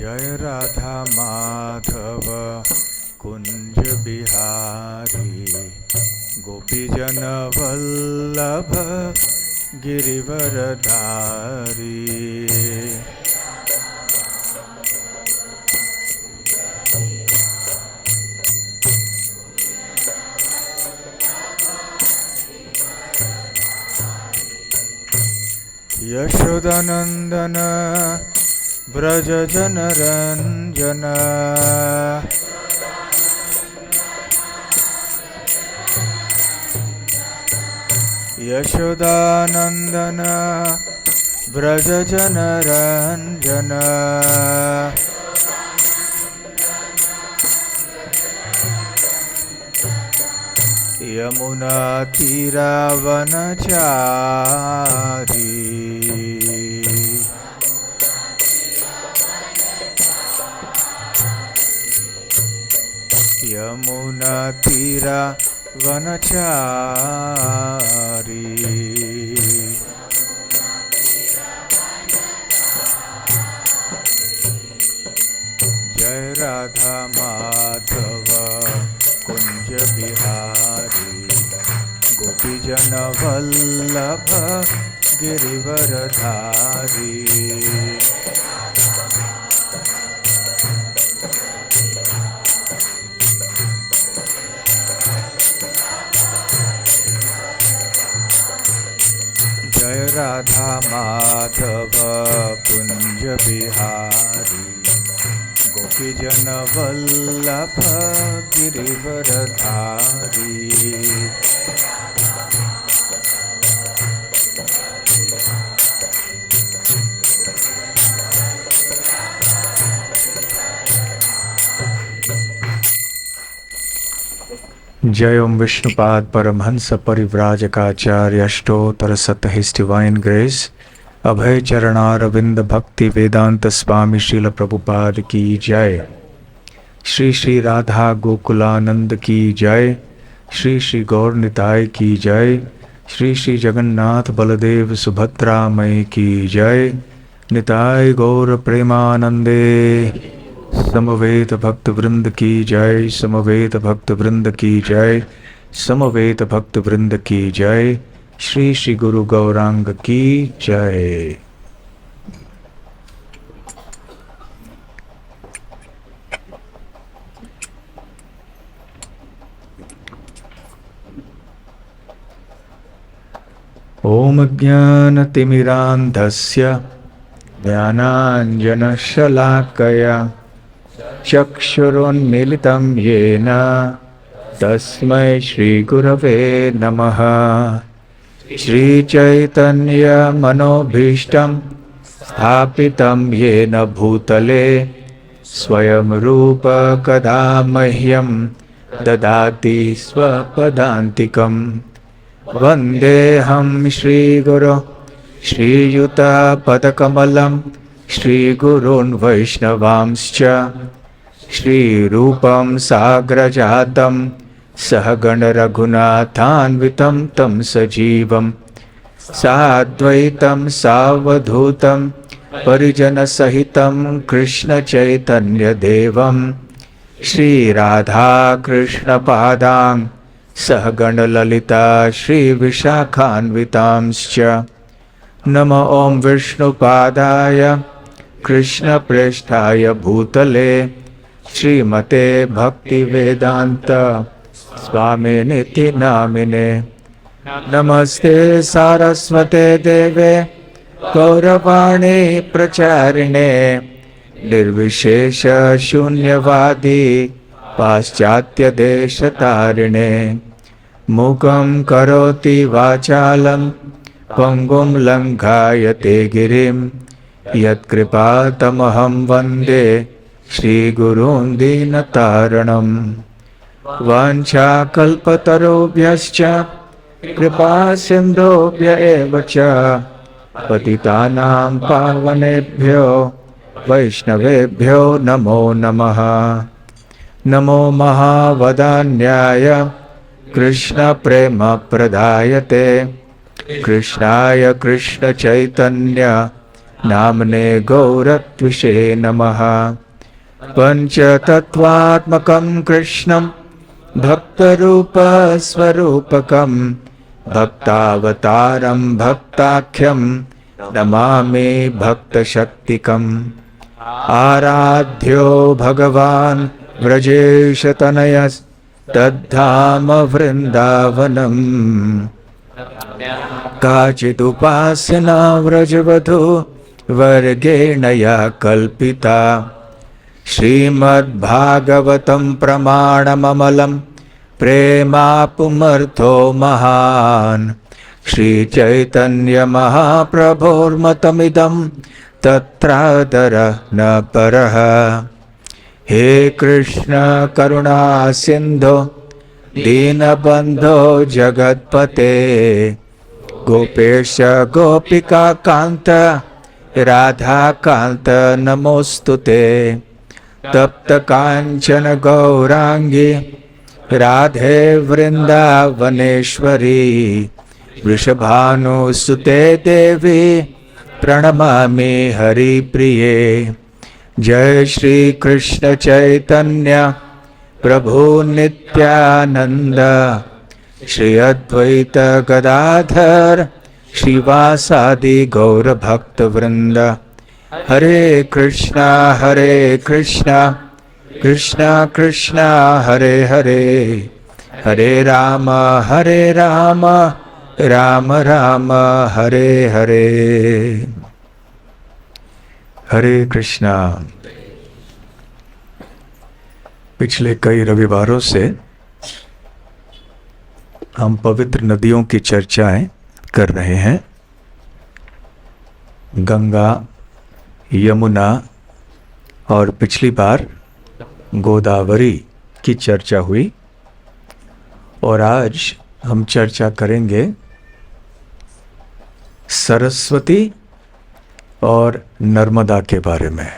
जय राधा माधव कुंज बिहारी गोपीजन वल्लभ गिरिवरधारी। यशोदानंदन व्रज जनरंजन यशोदानंदन व्रज जनरंजन यमुना तीरावनचारी यमुना तीरावनचारी। जय राधा माधव कुंज बिहारी गोपीजन वल्लभ गिरिवरधारी। जय राधा माधव कुंज बिहारी गोपीजन वल्लभ गिरिवरधारी। जय ओम विष्णुपाद परमहंस परिव्राजकाचार्य अष्टोत्तर सत हिज डिवाइन ग्रेस अभय चरणारविंद भक्ति वेदांत स्वामी श्रील प्रभुपाद की जय। श्री श्री राधा गोकुलानंद की जय। श्री श्री गौर निताय की जय। श्री श्री जगन्नाथ बलदेव सुभद्रा मई की जय। निताय गौर प्रेमानंदे। समवेत भक्त वृंद की जय। समवेत भक्त वृंद की जय। समवेत भक्त वृंद की जय। श्री श्री गुरु गौरांग की जय। ओम ज्ञानतिमिरान्धस्य ज्ञानाञ्जनशलाकया चक्षुरुन्मीलितं येन तस्मै श्रीगुरवे नमः। श्रीचैतन्यमनोभीष्टं स्थापितं येन भूतले स्वयं रूप कदा मह्यं ददाति स्वपदान्तिकं। वन्देऽहं श्रीगुरो श्रीयुतपदकमलं श्रीगुरून् वैष्णवांश्च श्रीरूपं साग्रजातं सहगण रघुनाथान्वितं तं सजीवं साद्वैतं सावधूतं परिजनसहितं कृष्णचैतन्यदेवं श्रीराधाकृष्णपादां सहगण ललिता श्रीविशाखान्वितांश्च। नमो ओं विष्णुपादाय कृष्णप्रेष्ठाय भूतले श्रीमते भक्तिवेदांत स्वामिनिति नामिने। नमस्ते सारस्वते देवे गौरवाणी प्रचारिणे निर्विशेष शून्यवादी पाश्चात्य देशतारिणे। मूकं करोति वाचालं पंगुं लंघायते गिरिं यत्कृपातमहं वन्दे श्रीगुरून् दीनतारणं। वाञ्छाकल्पतरुभ्यश्च कृपा सिन्धुभ्य एव च पतितानां पावनेभ्यो वैष्णवेभ्यो नमो नमः। नमो महावदान्याय कृष्णप्रेमप्रदायते कृष्णाय कृष्णचैतन्य नाम्ने गौरत्विषे नमः। पंचतत्वात्मकं कृष्णं भक्तरूपस्वरूपकं भक्तावतारं भक्ताख्यं नमामि भक्तशक्तिकम्। आराध्यो भगवान् व्रजेशतनयस्तद्धाम वृन्दावनम्। काचिदुपासना व्रजवधू वर्गेण या कल्पिता। श्रीमद्भागवतं प्रमाणममलं प्रेमापुमर्थो महान्। श्रीचैतन्यमहाप्रभोर्मतमिदं तत्रादरः न परः। हे कृष्ण करुणा सिन्धो दीनबन्धो जगत्पते। गोपेश गोपिका कान्त राधाकान्त नमोऽस्तुते। तप्त कांचन गौरांगी राधे वृंदावनेश्वरी। वृषभानुसुते देवी प्रणमामि हरिप्रिये। जय श्री कृष्ण चैतन्य प्रभु नित्यानंद। श्री अद्वैत गदाधर श्रीवासादि गौर भक्त वृंद। हरे कृष्णा कृष्णा कृष्णा हरे हरे। हरे राम राम राम हरे हरे। हरे कृष्णा। पिछले कई रविवारों से हम पवित्र नदियों की चर्चाएं कर रहे हैं। गंगा, यमुना और पिछली बार गोदावरी की चर्चा हुई और आज हम चर्चा करेंगे सरस्वती और नर्मदा के बारे में।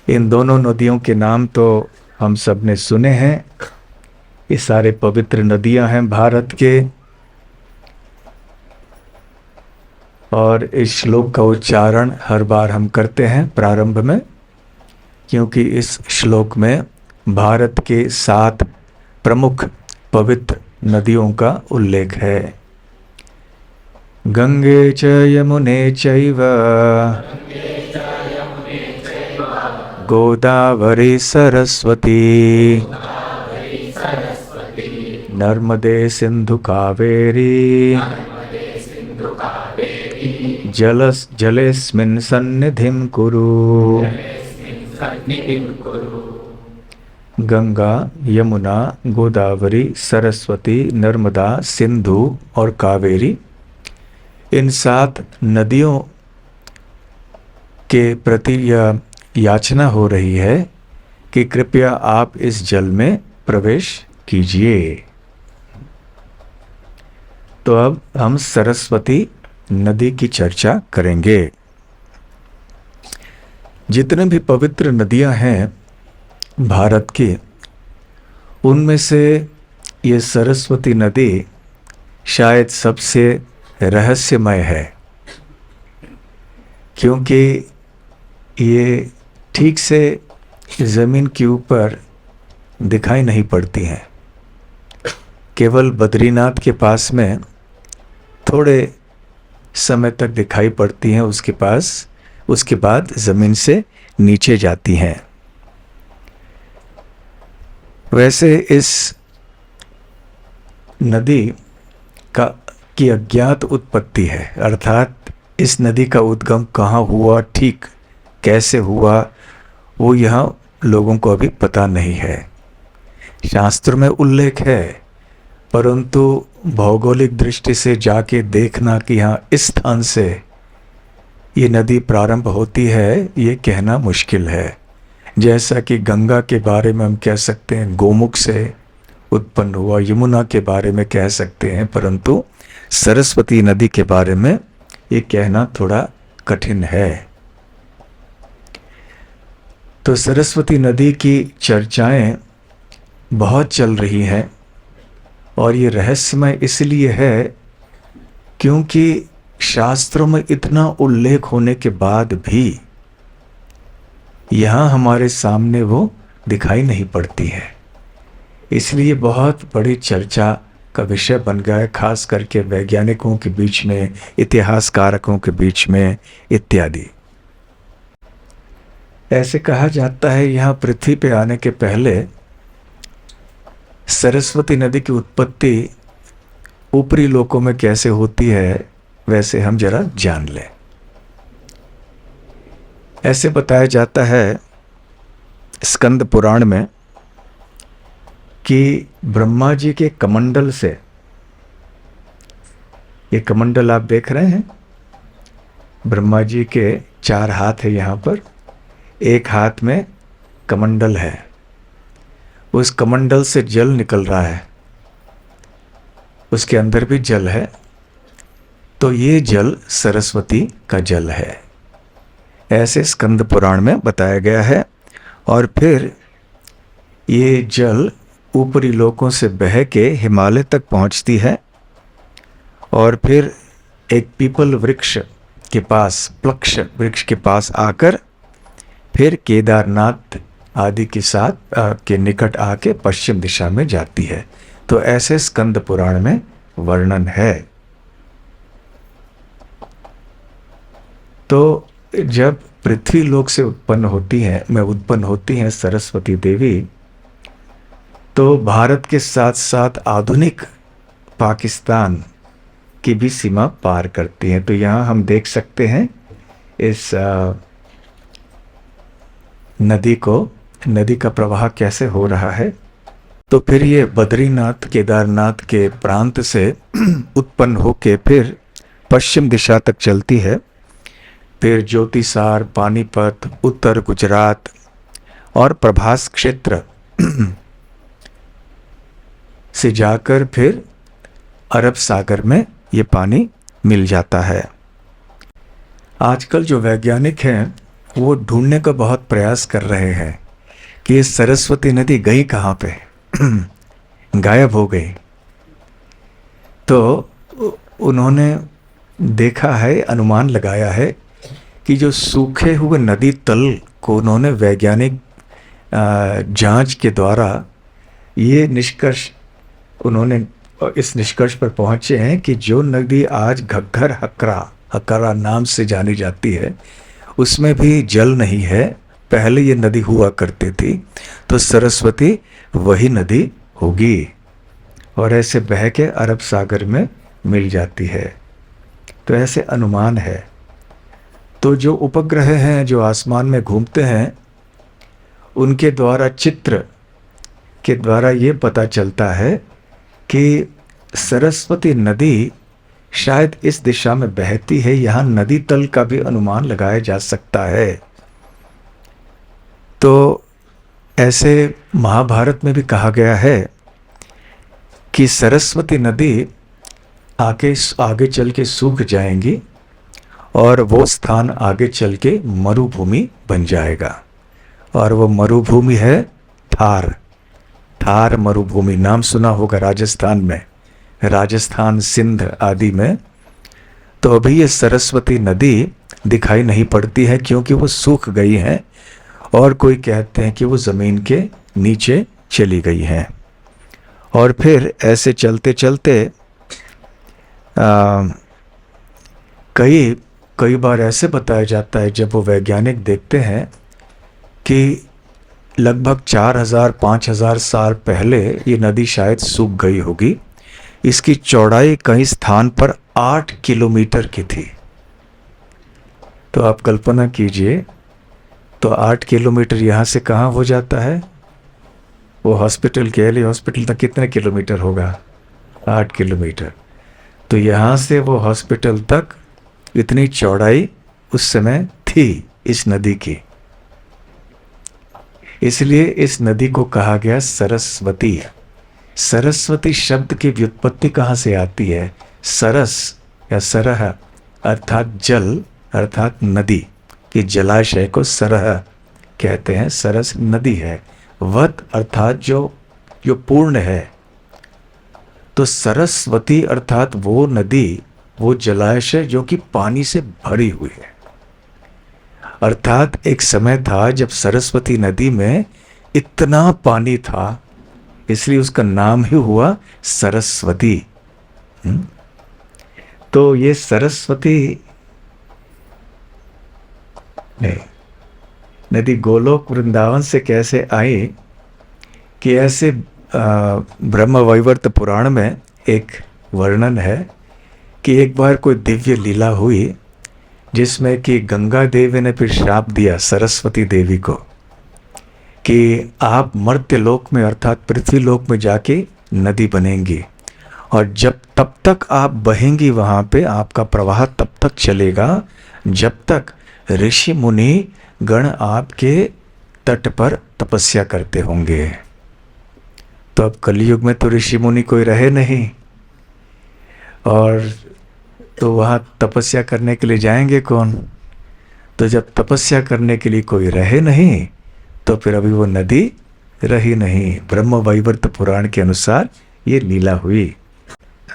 इन दोनों नदियों के नाम तो हम सब ने सुने हैं। ये सारे पवित्र नदियां हैं भारत के। और इस श्लोक का उच्चारण हर बार हम करते हैं प्रारंभ में, क्योंकि इस श्लोक में भारत के 7 प्रमुख पवित्र नदियों का उल्लेख है। गंगे च यमुने चैव गोदावरी सरस्वती नर्मदे सिंधु कावेरी जलेस्मिन् सन्निधिं कुरु। गंगा, यमुना, गोदावरी, सरस्वती, नर्मदा, सिंधु और कावेरी, इन 7 नदियों के प्रति यह याचना हो रही है कि कृपया आप इस जल में प्रवेश कीजिए। तो अब हम सरस्वती नदी की चर्चा करेंगे। जितने भी पवित्र नदियां हैं भारत की, उनमें से ये सरस्वती नदी शायद सबसे रहस्यमय है, क्योंकि ये ठीक से ज़मीन के ऊपर दिखाई नहीं पड़ती हैं। केवल बद्रीनाथ के पास में थोड़े समय तक दिखाई पड़ती हैं, उसके बाद ज़मीन से नीचे जाती हैं। वैसे इस नदी की अज्ञात उत्पत्ति है, अर्थात इस नदी का उद्गम कहाँ हुआ, ठीक कैसे हुआ, वो यहाँ लोगों को अभी पता नहीं है। शास्त्र में उल्लेख है, परंतु भौगोलिक दृष्टि से जाके देखना कि यहाँ इस स्थान से ये नदी प्रारंभ होती है, ये कहना मुश्किल है। जैसा कि गंगा के बारे में हम कह सकते हैं गोमुख से उत्पन्न हुआ, यमुना के बारे में कह सकते हैं, परंतु सरस्वती नदी के बारे में ये कहना थोड़ा कठिन है। तो सरस्वती नदी की चर्चाएं बहुत चल रही हैं और ये रहस्यमय इसलिए है क्योंकि शास्त्रों में इतना उल्लेख होने के बाद भी यहाँ हमारे सामने वो दिखाई नहीं पड़ती है। इसलिए बहुत बड़ी चर्चा का विषय बन गया है, खास करके वैज्ञानिकों के बीच में, इतिहासकारकों के बीच में इत्यादि। ऐसे कहा जाता है यहाँ पृथ्वी पे आने के पहले सरस्वती नदी की उत्पत्ति ऊपरी लोकों में कैसे होती है, वैसे हम जरा जान लें। ऐसे बताया जाता है स्कंद पुराण में कि ब्रह्मा जी के कमंडल से, ये कमंडल आप देख रहे हैं, ब्रह्मा जी के 4 हाथ है यहाँ पर, एक हाथ में कमंडल है, उस कमंडल से जल निकल रहा है, उसके अंदर भी जल है, तो ये जल सरस्वती का जल है, ऐसे स्कंद पुराण में बताया गया है। और फिर ये जल ऊपरी लोकों से बह के हिमालय तक पहुंचती है और फिर एक पीपल वृक्ष के पास, प्लक्ष वृक्ष के पास आकर फिर केदारनाथ आदि के साथ के निकट आके पश्चिम दिशा में जाती है। तो ऐसे स्कंद पुराण में वर्णन है। तो जब पृथ्वी लोक से उत्पन्न होती हैं सरस्वती देवी, तो भारत के साथ साथ आधुनिक पाकिस्तान की भी सीमा पार करती हैं। तो यहाँ हम देख सकते हैं इस नदी का प्रवाह कैसे हो रहा है। तो फिर ये बद्रीनाथ केदारनाथ के प्रांत से उत्पन्न होके फिर पश्चिम दिशा तक चलती है, फिर ज्योतिसार, पानीपत, उत्तर गुजरात और प्रभास क्षेत्र से जाकर फिर अरब सागर में ये पानी मिल जाता है। आजकल जो वैज्ञानिक हैं वो ढूंढने का बहुत प्रयास कर रहे हैं कि ये सरस्वती नदी गई कहाँ पे, गायब हो गई। तो उन्होंने देखा है, अनुमान लगाया है कि जो सूखे हुए नदी तल को उन्होंने वैज्ञानिक जांच के द्वारा ये निष्कर्ष, उन्होंने इस निष्कर्ष पर पहुंचे हैं कि जो नदी आज घग्घर हकरा नाम से जानी जाती है, उसमें भी जल नहीं है। पहले ये नदी हुआ करती थी, तो सरस्वती वही नदी होगी और ऐसे बह के अरब सागर में मिल जाती है। तो ऐसे अनुमान है। तो जो उपग्रह हैं जो आसमान में घूमते हैं, उनके द्वारा चित्र के द्वारा ये पता चलता है कि सरस्वती नदी शायद इस दिशा में बहती है। यहाँ नदी तल का भी अनुमान लगाया जा सकता है। तो ऐसे महाभारत में भी कहा गया है कि सरस्वती नदी आगे चल के सूख जाएंगी और वो स्थान आगे चल के मरुभूमि बन जाएगा। और वो मरुभूमि है थार मरुभूमि, नाम सुना होगा राजस्थान में, राजस्थान, सिंध आदि में। तो अभी ये सरस्वती नदी दिखाई नहीं पड़ती है क्योंकि वो सूख गई हैं, और कोई कहते हैं कि वो ज़मीन के नीचे चली गई हैं। और फिर ऐसे चलते चलते कई बार ऐसे बताया जाता है, जब वो वैज्ञानिक देखते हैं कि लगभग 4000-5000 साल पहले ये नदी शायद सूख गई होगी। इसकी चौड़ाई कई स्थान पर 8 किलोमीटर की थी। तो आप कल्पना कीजिए, तो 8 किलोमीटर यहाँ से कहाँ हो जाता है, वो हॉस्पिटल, केएलई हॉस्पिटल तक कितने किलोमीटर होगा, 8 किलोमीटर। तो यहाँ से वो हॉस्पिटल तक इतनी चौड़ाई उस समय थी इस नदी की। इसलिए इस नदी को कहा गया सरस्वती। सरस्वती शब्द की व्युत्पत्ति कहाँ से आती है? सरस या सरह अर्थात जल, अर्थात नदी कि जलाशय को सरह कहते हैं, सरस नदी है। वत अर्थात जो पूर्ण है। तो सरस्वती अर्थात वो नदी वो जलाशय जो कि पानी से भरी हुई है। अर्थात एक समय था जब सरस्वती नदी में इतना पानी था, इसलिए उसका नाम ही हुआ सरस्वती। तो ये सरस्वती नदी गोलोक वृंदावन से कैसे आई कि ऐसे ब्रह्म वैवर्त पुराण में एक वर्णन है कि एक बार कोई दिव्य लीला हुई जिसमें कि गंगा देवी ने फिर श्राप दिया सरस्वती देवी को कि आप मर्त्य लोक में अर्थात पृथ्वी लोक में जाके नदी बनेंगी, और जब तब तक आप बहेंगी वहाँ पे आपका प्रवाह तब तक चलेगा जब तक ऋषि मुनि गण आपके तट पर तपस्या करते होंगे। तो अब कलयुग में तो ऋषि मुनि कोई रहे नहीं, और तो वहाँ तपस्या करने के लिए जाएंगे कौन? तो जब तपस्या करने के लिए कोई रहे नहीं तो फिर अभी वो नदी रही नहीं। ब्रह्म वैवर्त पुराण के अनुसार ये लीला हुई।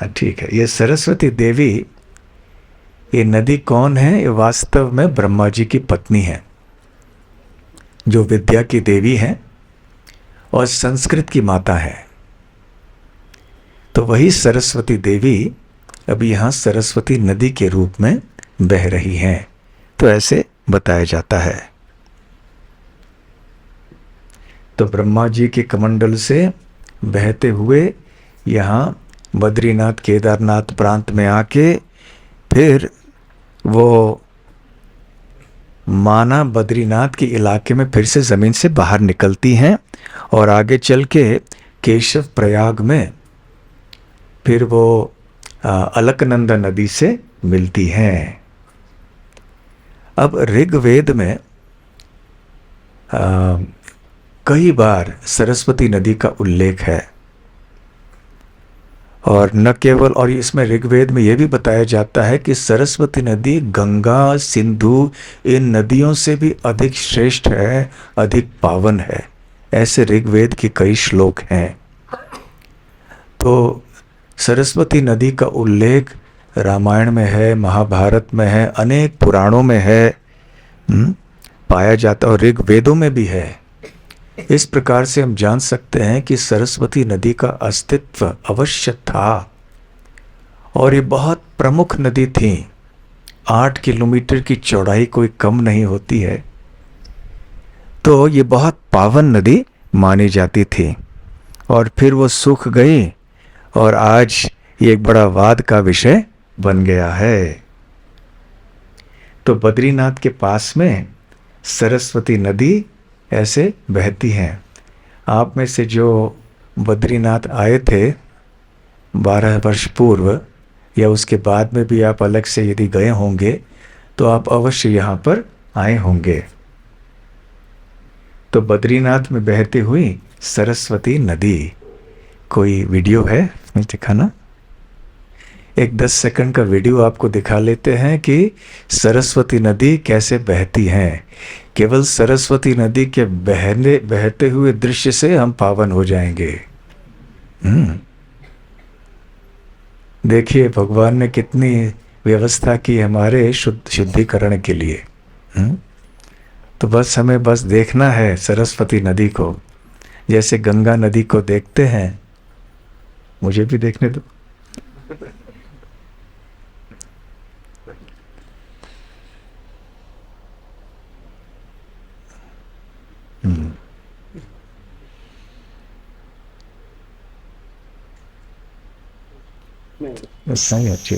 ठीक है, ये सरस्वती देवी, ये नदी कौन है? ये वास्तव में ब्रह्मा जी की पत्नी है, जो विद्या की देवी है और संस्कृत की माता है। तो वही सरस्वती देवी अभी यहाँ सरस्वती नदी के रूप में बह रही हैं, तो ऐसे बताया जाता है। तो ब्रह्मा जी के कमंडल से बहते हुए यहाँ बद्रीनाथ केदारनाथ प्रांत में आके फिर वो माना बद्रीनाथ के इलाके में फिर से ज़मीन से बाहर निकलती हैं और आगे चल के केशव प्रयाग में फिर वो अलकनंदा नदी से मिलती हैं। अब ऋग्वेद में कई बार सरस्वती नदी का उल्लेख है, और न केवल, और इसमें ऋग्वेद में यह भी बताया जाता है कि सरस्वती नदी गंगा सिंधु इन नदियों से भी अधिक श्रेष्ठ है, अधिक पावन है। ऐसे ऋग्वेद के कई श्लोक हैं। तो सरस्वती नदी का उल्लेख रामायण में है, महाभारत में है, अनेक पुराणों में है, पाया जाता, और ऋग्वेदों में भी है। इस प्रकार से हम जान सकते हैं कि सरस्वती नदी का अस्तित्व अवश्य था, और ये बहुत प्रमुख नदी थी। 8 किलोमीटर की चौड़ाई कोई कम नहीं होती है, तो ये बहुत पावन नदी मानी जाती थी। और फिर वो सूख गई और आज ये एक बड़ा वाद का विषय बन गया है। तो बद्रीनाथ के पास में सरस्वती नदी ऐसे बहती हैं। आप में से जो बद्रीनाथ आए थे 12 वर्ष पूर्व या उसके बाद में भी आप अलग से यदि गए होंगे तो आप अवश्य यहाँ पर आए होंगे। तो बद्रीनाथ में बहती हुई सरस्वती नदी, कोई वीडियो है दिखाना? एक 10 सेकंड का वीडियो आपको दिखा लेते हैं कि सरस्वती नदी कैसे बहती हैं। केवल सरस्वती नदी के बहते हुए दृश्य से हम पावन हो जाएंगे। देखिए भगवान ने कितनी व्यवस्था की हमारे शुद्धिकरण के लिए। तो बस हमें बस देखना है सरस्वती नदी को, जैसे गंगा नदी को देखते हैं। मुझे भी देखने दो। सही अच्छी।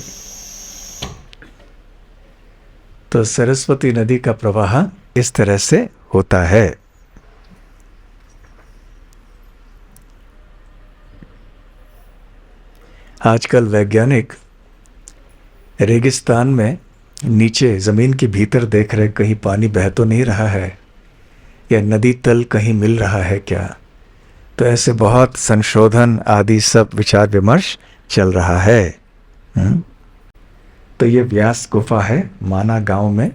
तो सरस्वती नदी का प्रवाह इस तरह से होता है। आजकल वैज्ञानिक रेगिस्तान में नीचे ज़मीन के भीतर देख रहे कहीं पानी बह तो नहीं रहा है, या नदी तल कहीं मिल रहा है क्या। तो ऐसे बहुत संशोधन आदि सब विचार विमर्श चल रहा है। तो ये व्यास गुफा है माना गांव में,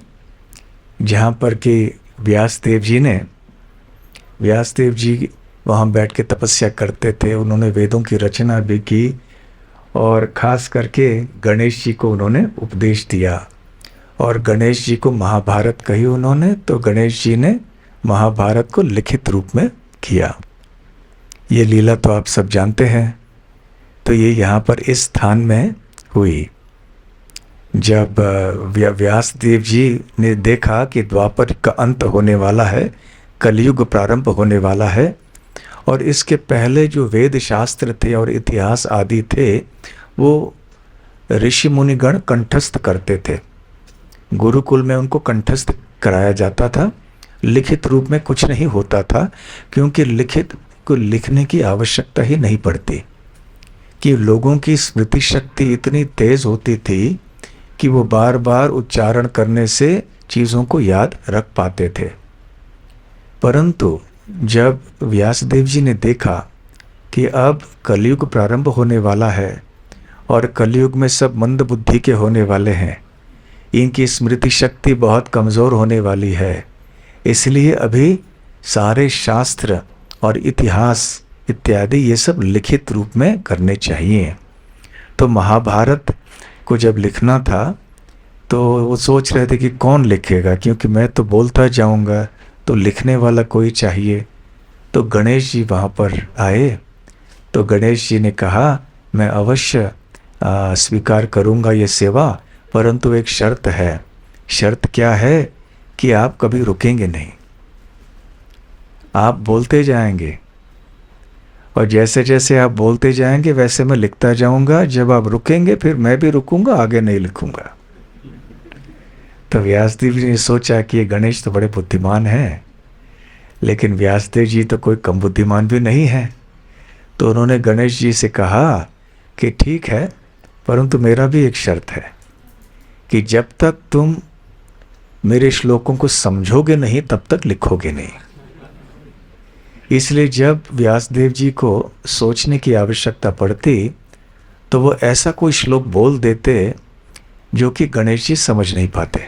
जहाँ पर कि व्यास देव जी वहाँ बैठ के तपस्या करते थे। उन्होंने वेदों की रचना भी की और खास करके गणेश जी को उन्होंने उपदेश दिया। और गणेश जी को महाभारत कही उन्होंने, तो गणेश जी ने महाभारत को लिखित रूप में किया। ये लीला तो आप सब जानते हैं। तो ये यहाँ पर इस स्थान में हुई। जब व्यास देव जी ने देखा कि द्वापर का अंत होने वाला है, कलयुग प्रारंभ होने वाला है, और इसके पहले जो वेद शास्त्र थे और इतिहास आदि थे वो ऋषि मुनिगण कंठस्थ करते थे। गुरुकुल में उनको कंठस्थ कराया जाता था, लिखित रूप में कुछ नहीं होता था, क्योंकि लिखित को लिखने की आवश्यकता ही नहीं पड़ती, कि लोगों की स्मृति शक्ति इतनी तेज होती थी कि वो बार बार उच्चारण करने से चीज़ों को याद रख पाते थे। परंतु जब व्यासदेव जी ने देखा कि अब कलयुग प्रारंभ होने वाला है और कलयुग में सब मंद बुद्धि के होने वाले हैं, इनकी स्मृति शक्ति बहुत कमज़ोर होने वाली है, इसलिए अभी सारे शास्त्र और इतिहास इत्यादि ये सब लिखित रूप में करने चाहिए। तो महाभारत को जब लिखना था तो वो सोच रहे थे कि कौन लिखेगा, क्योंकि मैं तो बोलता जाऊंगा, तो लिखने वाला कोई चाहिए। तो गणेश जी वहाँ पर आए। तो गणेश जी ने कहा, मैं अवश्य स्वीकार करूँगा ये सेवा, परंतु एक शर्त है। शर्त क्या है? कि आप कभी रुकेंगे नहीं, आप बोलते जाएंगे, और जैसे जैसे आप बोलते जाएंगे वैसे मैं लिखता जाऊंगा। जब आप रुकेंगे फिर मैं भी रुकूंगा, आगे नहीं लिखूंगा। तो व्यासदेव जी ने सोचा कि ये गणेश तो बड़े बुद्धिमान हैं, लेकिन व्यासदेव जी तो कोई कम बुद्धिमान भी नहीं है। तो उन्होंने गणेश जी से कहा कि ठीक है, परंतु मेरा भी एक शर्त है कि जब तक तुम मेरे श्लोकों को समझोगे नहीं तब तक लिखोगे नहीं। इसलिए जब व्यासदेव जी को सोचने की आवश्यकता पड़ती तो वो ऐसा कोई श्लोक बोल देते जो कि गणेश जी समझ नहीं पाते।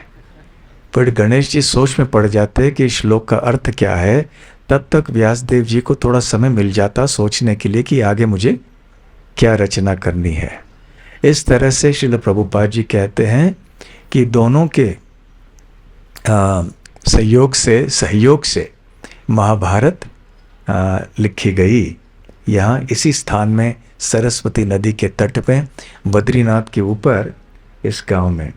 पर गणेश जी सोच में पड़ जाते कि श्लोक का अर्थ क्या है। तब तक व्यासदेव जी को थोड़ा समय मिल जाता सोचने के लिए कि आगे मुझे क्या रचना करनी है। इस तरह से श्रील प्रभुपाद जी कहते हैं कि दोनों के सहयोग से महाभारत लिखी गई। यहाँ इसी स्थान में सरस्वती नदी के तट पे बद्रीनाथ के ऊपर इस गांव में,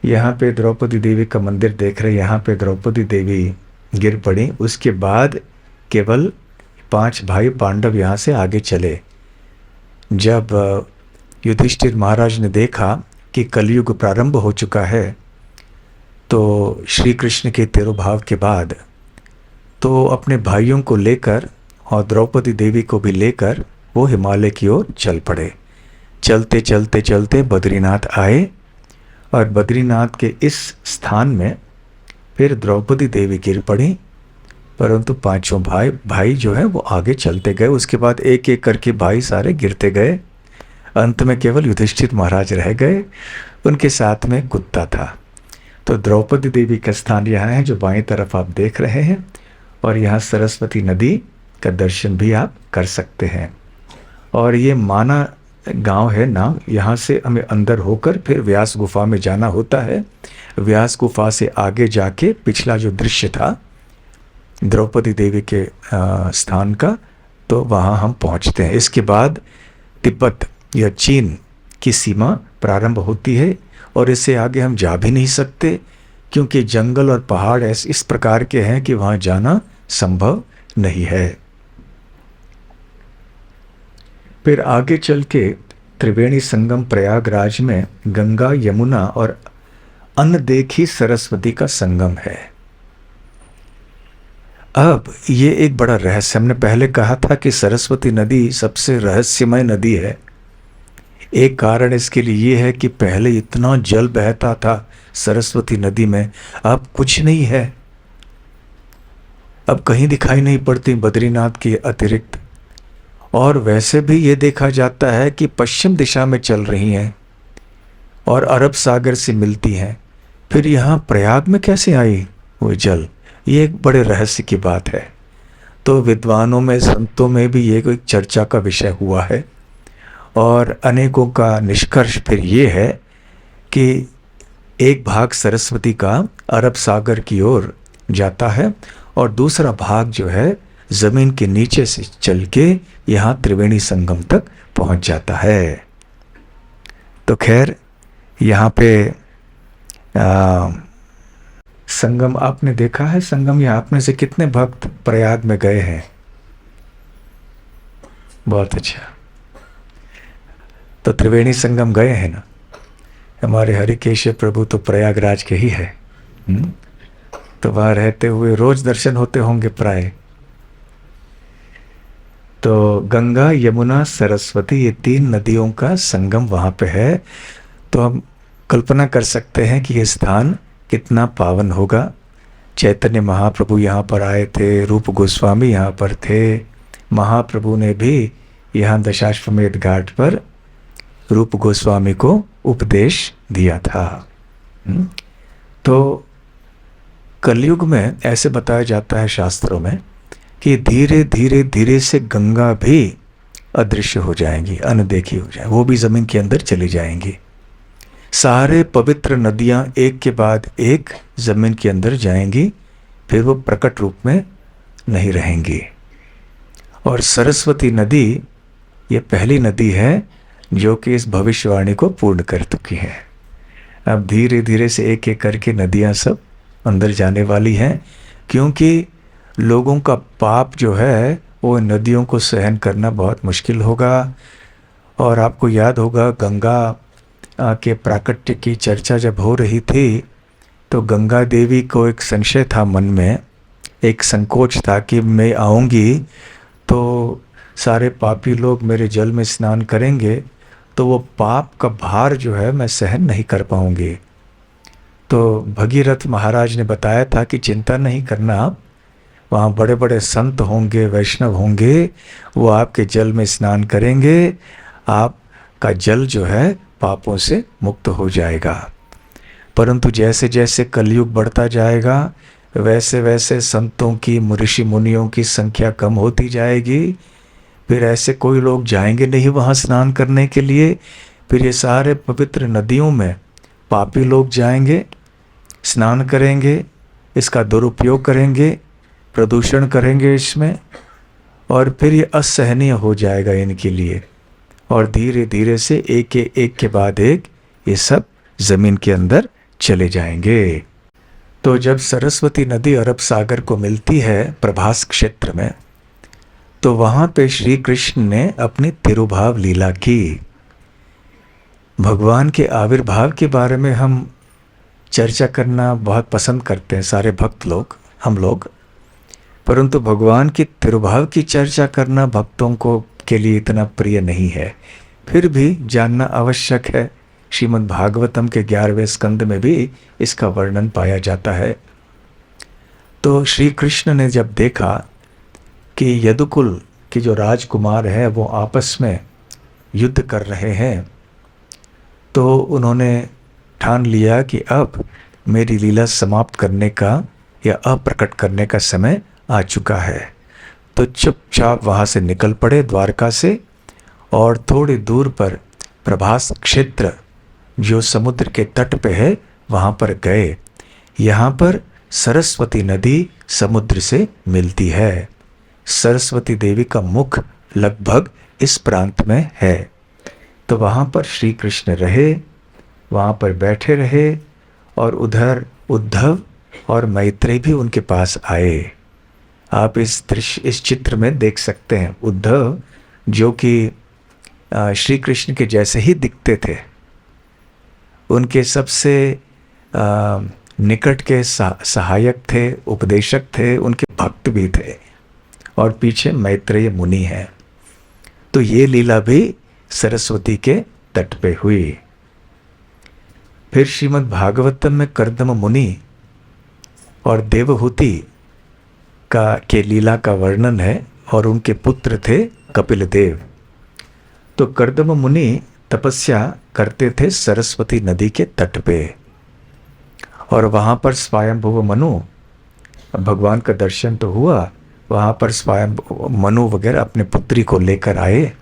यहाँ पे द्रौपदी देवी का मंदिर देख रहे, यहाँ पे द्रौपदी देवी गिर पड़ी। उसके बाद केवल 5 भाई पांडव यहाँ से आगे चले। जब युधिष्ठिर महाराज ने देखा कि कलयुग प्रारंभ हो चुका है, तो श्री कृष्ण के तिरुभाव के बाद तो अपने भाइयों को लेकर और द्रौपदी देवी को भी लेकर वो हिमालय की ओर चल पड़े। चलते चलते चलते बद्रीनाथ आए, और बद्रीनाथ के इस स्थान में फिर द्रौपदी देवी गिर पड़ी, परंतु 5 भाई जो है वो आगे चलते गए। उसके बाद एक एक करके भाई सारे गिरते गए। अंत में केवल युधिष्ठिर महाराज रह गए, उनके साथ में कुत्ता था। तो द्रौपदी देवी का स्थान यहाँ है जो बाएं तरफ आप देख रहे हैं, और यहाँ सरस्वती नदी का दर्शन भी आप कर सकते हैं। और ये माना गांव है नाम। यहाँ से हमें अंदर होकर फिर व्यास गुफा में जाना होता है। व्यास गुफा से आगे जाके पिछला जो दृश्य था द्रौपदी देवी के स्थान का, तो वहाँ हम पहुँचते हैं। इसके बाद तिब्बत या चीन की सीमा प्रारंभ होती है, और इससे आगे हम जा भी नहीं सकते, क्योंकि जंगल और पहाड़ ऐसे इस प्रकार के हैं कि वहाँ जाना संभव नहीं है। फिर आगे चल के त्रिवेणी संगम प्रयागराज में गंगा, यमुना और अनदेखी सरस्वती का संगम है। अब ये एक बड़ा रहस्य, हमने पहले कहा था कि सरस्वती नदी सबसे रहस्यमय नदी है। एक कारण इसके लिए ये है कि पहले इतना जल बहता था सरस्वती नदी में, अब कुछ नहीं है, अब कहीं दिखाई नहीं पड़ती बद्रीनाथ के अतिरिक्त। और वैसे भी ये देखा जाता है कि पश्चिम दिशा में चल रही हैं और अरब सागर से मिलती हैं, फिर यहाँ प्रयाग में कैसे आई वो जल, ये एक बड़े रहस्य की बात है। तो विद्वानों में, संतों में भी ये कोई चर्चा का विषय हुआ है। और अनेकों का निष्कर्ष फिर ये है कि एक भाग सरस्वती का अरब सागर की ओर जाता है और दूसरा भाग जो है ज़मीन के नीचे से चल के यहाँ त्रिवेणी संगम तक पहुँच जाता है। तो खैर यहाँ पे संगम आपने देखा है? संगम या आप में से कितने भक्त प्रयाग में गए हैं? बहुत अच्छा। तो त्रिवेणी संगम गए हैं ना? हमारे हरिकेशव प्रभु तो प्रयागराज के ही है। तो वहाँ रहते हुए रोज दर्शन होते होंगे प्राय। तो गंगा, यमुना, सरस्वती, ये 3 नदियों का संगम वहाँ पे है। तो हम कल्पना कर सकते हैं कि ये स्थान कितना पावन होगा। चैतन्य महाप्रभु यहाँ पर आए थे, रूप गोस्वामी यहाँ पर थे, महाप्रभु ने भी यहाँ दशाश्वमेध घाट पर रूप गोस्वामी को उपदेश दिया था। तो कलयुग में ऐसे बताया जाता है शास्त्रों में कि धीरे धीरे धीरे से गंगा भी अदृश्य हो जाएंगी, अनदेखी हो जाए, वो भी ज़मीन के अंदर चली जाएंगी। सारे पवित्र नदियाँ एक के बाद एक ज़मीन के अंदर जाएंगी, फिर वो प्रकट रूप में नहीं रहेंगी। और सरस्वती नदी ये पहली नदी है जो कि इस भविष्यवाणी को पूर्ण कर चुकी है। अब धीरे धीरे से एक एक करके नदियाँ सब अंदर जाने वाली हैं, क्योंकि लोगों का पाप जो है वो नदियों को सहन करना बहुत मुश्किल होगा। और आपको याद होगा गंगा के प्राकट्य की चर्चा जब हो रही थी तो गंगा देवी को एक संशय था मन में, एक संकोच था कि मैं आऊँगी तो सारे पापी लोग मेरे जल में स्नान करेंगे तो वो पाप का भार जो है मैं सहन नहीं कर पाऊँगी। तो भगीरथ महाराज ने बताया था कि चिंता नहीं करना, आप वहाँ बड़े बड़े संत होंगे, वैष्णव होंगे, वो आपके जल में स्नान करेंगे, आपका जल जो है पापों से मुक्त हो जाएगा। परंतु जैसे जैसे कलयुग बढ़ता जाएगा वैसे वैसे संतों की, ऋषि मुनियों की संख्या कम होती जाएगी। फिर ऐसे कोई लोग जाएंगे नहीं वहाँ स्नान करने के लिए। फिर ये सारे पवित्र नदियों में पापी लोग जाएंगे, स्नान करेंगे, इसका दुरुपयोग करेंगे, प्रदूषण करेंगे इसमें, और फिर ये असहनीय हो जाएगा इनके लिए। और धीरे धीरे से एक के बाद एक ये सब ज़मीन के अंदर चले जाएंगे। तो जब सरस्वती नदी अरब सागर को मिलती है प्रभास क्षेत्र में, तो वहाँ पे श्री कृष्ण ने अपनी तिरुभाव लीला की। भगवान के आविर्भाव के बारे में हम चर्चा करना बहुत पसंद करते हैं सारे भक्त लोग, हम लोग, परंतु भगवान की तिरुभाव की चर्चा करना भक्तों को के लिए इतना प्रिय नहीं है। फिर भी जानना आवश्यक है। श्रीमद् भागवतम के 11वें स्कंद में भी इसका वर्णन पाया जाता है। तो श्री कृष्ण ने जब देखा कि यदुकुल के जो राजकुमार हैं वो आपस में युद्ध कर रहे हैं, तो उन्होंने ठान लिया कि अब मेरी लीला समाप्त करने का या अप्रकट करने का समय आ चुका है। तो चुपचाप वहाँ से निकल पड़े द्वारका से, और थोड़ी दूर पर प्रभास क्षेत्र जो समुद्र के तट पे है वहाँ पर गए। यहाँ पर सरस्वती नदी समुद्र से मिलती है। सरस्वती देवी का मुख लगभग इस प्रांत में है। तो वहाँ पर श्री कृष्ण रहे, वहाँ पर बैठे रहे, और उधर उद्धव और मैत्रेय भी उनके पास आए। आप इस चित्र में देख सकते हैं उद्धव जो कि श्री कृष्ण के जैसे ही दिखते थे, उनके सबसे निकट के सहायक थे, उपदेशक थे, उनके भक्त भी थे, और पीछे मैत्रेय मुनि हैं। तो ये लीला भी सरस्वती के तट पे हुई। फिर श्रीमद् भागवतम में कर्दम मुनि और देवहूति के लीला का वर्णन है, और उनके पुत्र थे कपिल देव। तो कर्दम मुनि तपस्या करते थे सरस्वती नदी के तट पे, और वहाँ पर स्वयंभुव मनु, भगवान का दर्शन तो हुआ, वहाँ पर स्वयं मनु वगैरह अपने पुत्री को लेकर आए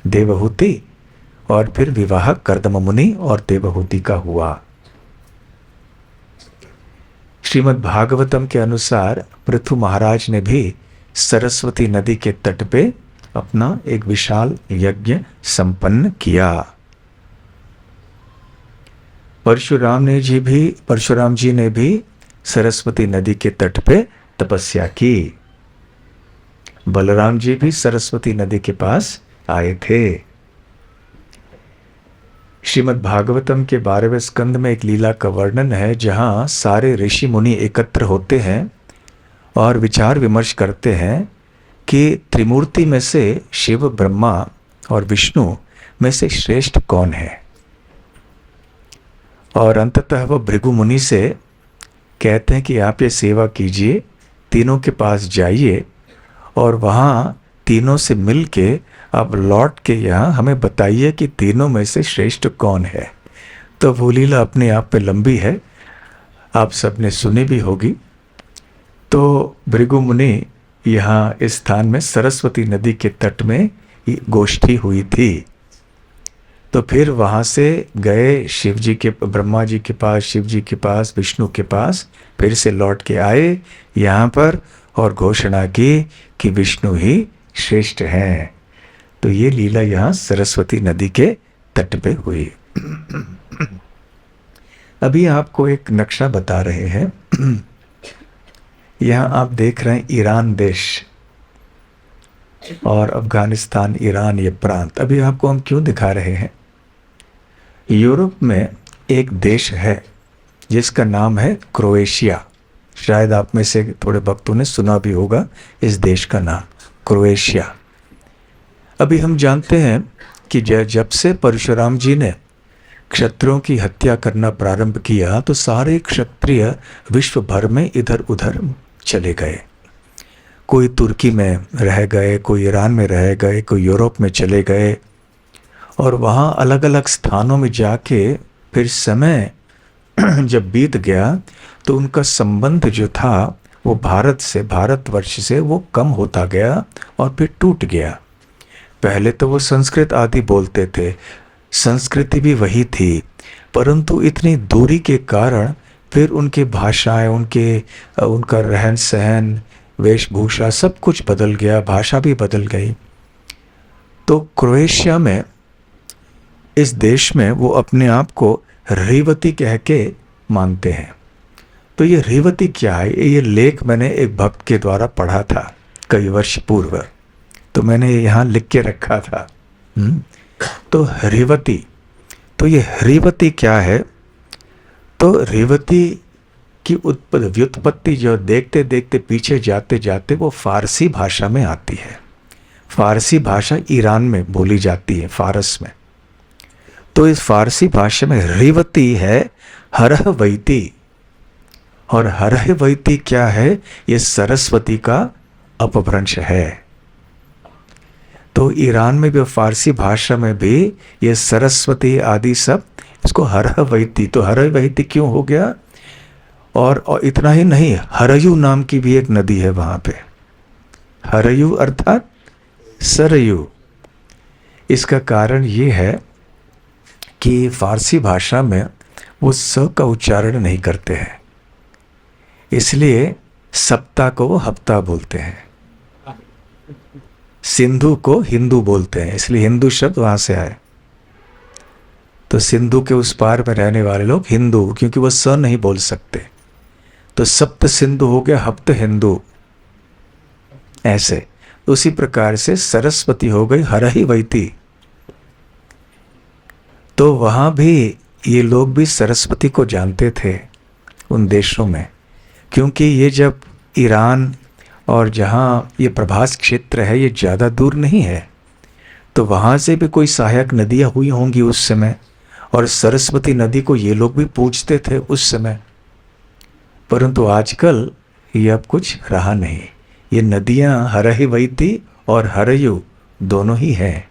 देवहूति, और फिर विवाह कर्दम मुनि और देवहूति का हुआ। श्रीमद् भागवतम के अनुसार पृथु महाराज ने भी सरस्वती नदी के तट पे अपना एक विशाल यज्ञ संपन्न किया। परशुराम जी ने भी सरस्वती नदी के तट पे तपस्या की। बलराम जी भी सरस्वती नदी के पास आए थे। श्रीमद् भागवतम के 12वें स्कंद में एक लीला का वर्णन है जहां सारे ऋषि मुनि एकत्र होते हैं और विचार विमर्श करते हैं कि त्रिमूर्ति में से शिव, ब्रह्मा और विष्णु में से श्रेष्ठ कौन है। और अंततः वह भृगु मुनि से कहते हैं कि आप ये सेवा कीजिए, तीनों के पास जाइए और वहाँ तीनों से मिल के अब लौट के यहाँ हमें बताइए कि तीनों में से श्रेष्ठ कौन है। तो वो लीला अपने आप में लंबी है, आप सबने सुनी भी होगी। तो भृगु मुनि यहाँ इस स्थान में सरस्वती नदी के तट में गोष्ठी हुई थी। तो फिर वहाँ से गए शिव जी के, ब्रह्मा जी के पास, शिव जी के पास, विष्णु के पास, फिर से लौट के आए यहाँ पर और घोषणा की कि विष्णु ही श्रेष्ठ हैं। तो ये लीला यहाँ सरस्वती नदी के तट पे हुई। अभी आपको एक नक्शा बता रहे हैं। यहाँ आप देख रहे हैं ईरान देश और अफगानिस्तान, ईरान, ये प्रांत। अभी आपको हम क्यों दिखा रहे हैं? यूरोप में एक देश है जिसका नाम है क्रोएशिया। शायद आप में से थोड़े भक्तों ने सुना भी होगा इस देश का नाम, क्रोएशिया। अभी हम जानते हैं कि जब से परशुराम जी ने क्षत्रियों की हत्या करना प्रारंभ किया तो सारे क्षत्रिय विश्व भर में इधर उधर चले गए। कोई तुर्की में रह गए, कोई ईरान में रह गए, कोई यूरोप में चले गए और वहाँ अलग अलग स्थानों में जाके फिर समय जब बीत गया तो उनका संबंध जो था वो भारतवर्ष से वो कम होता गया और फिर टूट गया। पहले तो वो संस्कृत आदि बोलते थे, संस्कृति भी वही थी, परंतु इतनी दूरी के कारण फिर उनकी भाषाएं, उनका रहन सहन, वेशभूषा सब कुछ बदल गया, भाषा भी बदल गई। तो क्रोएशिया में, इस देश में वो अपने आप को रेवती कह के मानते हैं। तो ये रेवती क्या है? ये लेख मैंने एक भक्त के द्वारा पढ़ा था कई वर्ष पूर्व, तो मैंने यहाँ लिख के रखा था। तो रेवती, तो ये रेवती क्या है? तो रेवती की व्युत्पत्ति जो देखते देखते पीछे जाते जाते वो फारसी भाषा में आती है। फारसी भाषा ईरान में बोली जाती है, फारस में। तो इस फारसी भाषा में रेवती है हरह वैती, और हरह वैती क्या है? ये सरस्वती का अपभ्रंश है। तो ईरान में भी, फारसी भाषा में भी ये सरस्वती आदि सब इसको हरह वैती। तो हरह वैती क्यों हो गया? और इतना ही नहीं, हरयू नाम की भी एक नदी है वहाँ पे। हरयू अर्थात सरयू। इसका कारण ये है कि फारसी भाषा में वो स का उच्चारण नहीं करते हैं, इसलिए सप्ताह को वो हफ्ता बोलते हैं। सिंधु को हिंदू बोलते हैं, इसलिए हिंदू शब्द वहाँ से आए। तो सिंधु के उस पार में रहने वाले लोग हिंदू, क्योंकि वो स नहीं बोल सकते, तो सप्त सिंधु हो गया हप्त हिंदू। ऐसे उसी प्रकार से सरस्वती हो गई हरही वैती। तो वहाँ भी ये लोग भी सरस्वती को जानते थे उन देशों में, क्योंकि ये जब ईरान और जहाँ ये प्रभास क्षेत्र है ये ज़्यादा दूर नहीं है, तो वहाँ से भी कोई सहायक नदियाँ हुई होंगी उस समय, और सरस्वती नदी को ये लोग भी पूजते थे उस समय। परंतु आजकल ये अब कुछ रहा नहीं। ये नदियाँ हरही वैती और हरयू दोनों ही हैं।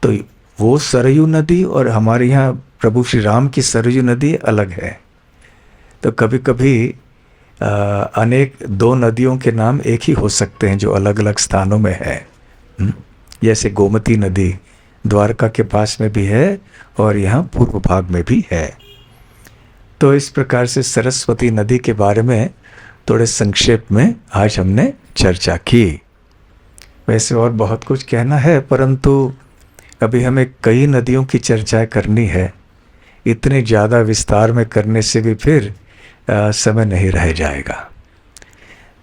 तो वो सरयू नदी और हमारे यहाँ प्रभु श्री राम की सरयू नदी अलग है। तो कभी कभी अनेक दो नदियों के नाम एक ही हो सकते हैं जो अलग अलग स्थानों में है। जैसे गोमती नदी द्वारका के पास में भी है और यहाँ पूर्व भाग में भी है। तो इस प्रकार से सरस्वती नदी के बारे में थोड़े संक्षेप में आज हमने चर्चा की। वैसे और बहुत कुछ कहना है, परंतु अभी हमें कई नदियों की चर्चा करनी है। इतने ज़्यादा विस्तार में करने से भी फिर समय नहीं रह जाएगा।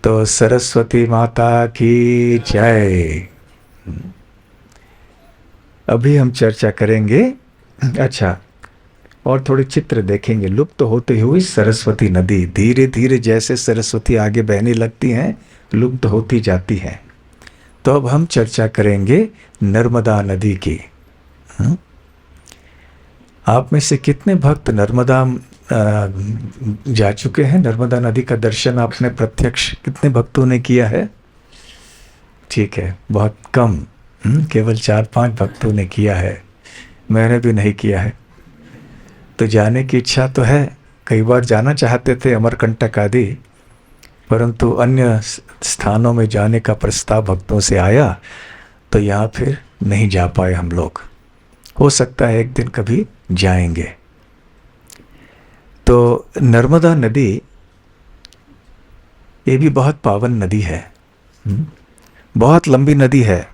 तो सरस्वती माता की जय। अभी हम चर्चा करेंगे, अच्छा, और थोड़े चित्र देखेंगे। लुप्त तो होते हुई सरस्वती नदी धीरे धीरे जैसे सरस्वती आगे बहने लगती हैं, लुप्त होती जाती हैं। तो अब हम चर्चा करेंगे नर्मदा नदी की। आप में से कितने भक्त नर्मदा जा चुके हैं? नर्मदा नदी का दर्शन आपने प्रत्यक्ष कितने भक्तों ने किया है? ठीक है, बहुत कम, केवल 4-5 भक्तों ने किया है। मैंने भी नहीं किया है। तो जाने की इच्छा तो है, कई बार जाना चाहते थे अमरकंटक आदि, परंतु अन्य स्थानों में जाने का प्रस्ताव भक्तों से आया, तो यहाँ फिर नहीं जा पाए हम लोग। हो सकता है एक दिन कभी जाएंगे। तो नर्मदा नदी ये भी बहुत पावन नदी है, बहुत लंबी नदी है,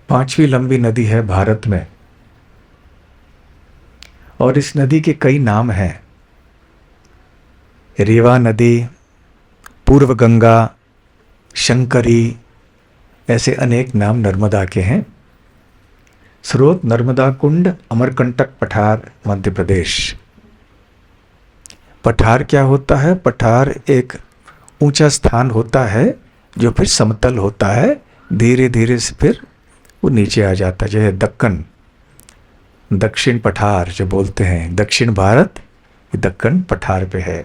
5वीं लंबी नदी है भारत में। और इस नदी के कई नाम हैं। रेवा नदी, पूर्व गंगा, शंकरी, ऐसे अनेक नाम नर्मदा के हैं। स्रोत नर्मदा कुंड, अमरकंटक पठार, मध्य प्रदेश। पठार क्या होता है? पठार एक ऊंचा स्थान होता है जो फिर समतल होता है, धीरे धीरे से फिर वो नीचे आ जाता है। जैसे दक्कन, दक्षिण पठार जो बोलते हैं, दक्षिण भारत दक्कन पठार पे है।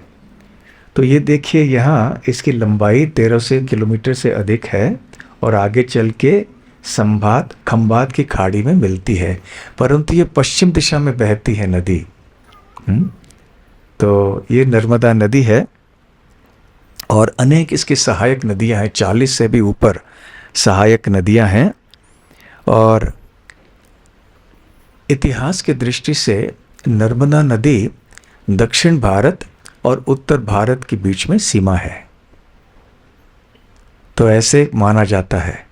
तो ये देखिए, यहाँ इसकी लंबाई 1300 किलोमीटर से अधिक है और आगे चल के संभात खंबात की खाड़ी में मिलती है, परंतु ये पश्चिम दिशा में बहती है नदी। तो ये नर्मदा नदी है और अनेक इसकी सहायक नदियां हैं, 40 से भी ऊपर सहायक नदियां हैं। और इतिहास की दृष्टि से नर्मदा नदी दक्षिण भारत और उत्तर भारत के बीच में सीमा है, तो ऐसे माना जाता है।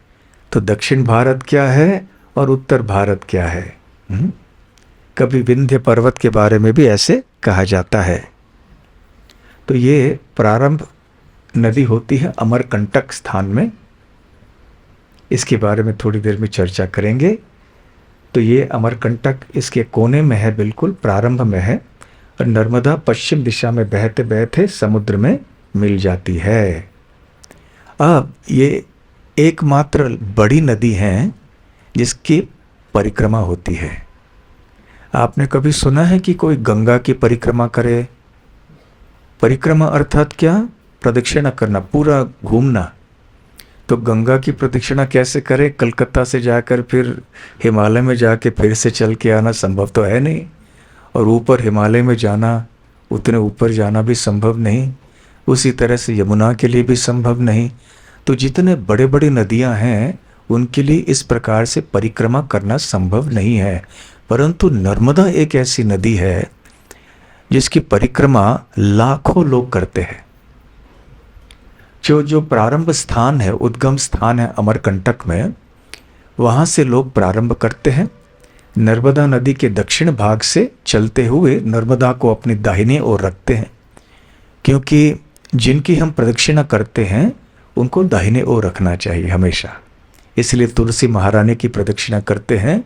तो दक्षिण भारत क्या है और उत्तर भारत क्या है? कभी विंध्य पर्वत के बारे में भी ऐसे कहा जाता है। तो ये प्रारंभ नदी होती है अमरकंटक स्थान में। इसके बारे में थोड़ी देर में चर्चा करेंगे। तो ये अमरकंटक इसके कोने में है, बिल्कुल प्रारंभ में है, और नर्मदा पश्चिम दिशा में बहते बहते समुद्र में मिल जाती है। अब ये एकमात्र बड़ी नदी है जिसकी परिक्रमा होती है। आपने कभी सुना है कि कोई गंगा की परिक्रमा करे? परिक्रमा अर्थात क्या? प्रदक्षिणा करना, पूरा घूमना। तो गंगा की प्रदक्षिणा कैसे करे? कलकत्ता से जाकर फिर हिमालय में जाके फिर से चल के आना संभव तो है नहीं, और ऊपर हिमालय में जाना, उतने ऊपर जाना भी संभव नहीं। उसी तरह से यमुना के लिए भी संभव नहीं। तो जितने बड़े बड़े नदियां हैं उनके लिए इस प्रकार से परिक्रमा करना संभव नहीं है, परंतु नर्मदा एक ऐसी नदी है जिसकी परिक्रमा लाखों लोग करते हैं। जो प्रारंभ स्थान है, उद्गम स्थान है अमरकंटक में, वहाँ से लोग प्रारंभ करते हैं। नर्मदा नदी के दक्षिण भाग से चलते हुए नर्मदा को अपनी दाहिने ओर रखते हैं, क्योंकि जिनकी हम प्रदक्षिणा करते हैं उनको दाहिने ओर रखना चाहिए हमेशा। इसलिए तुलसी महारानी की प्रदक्षिणा करते हैं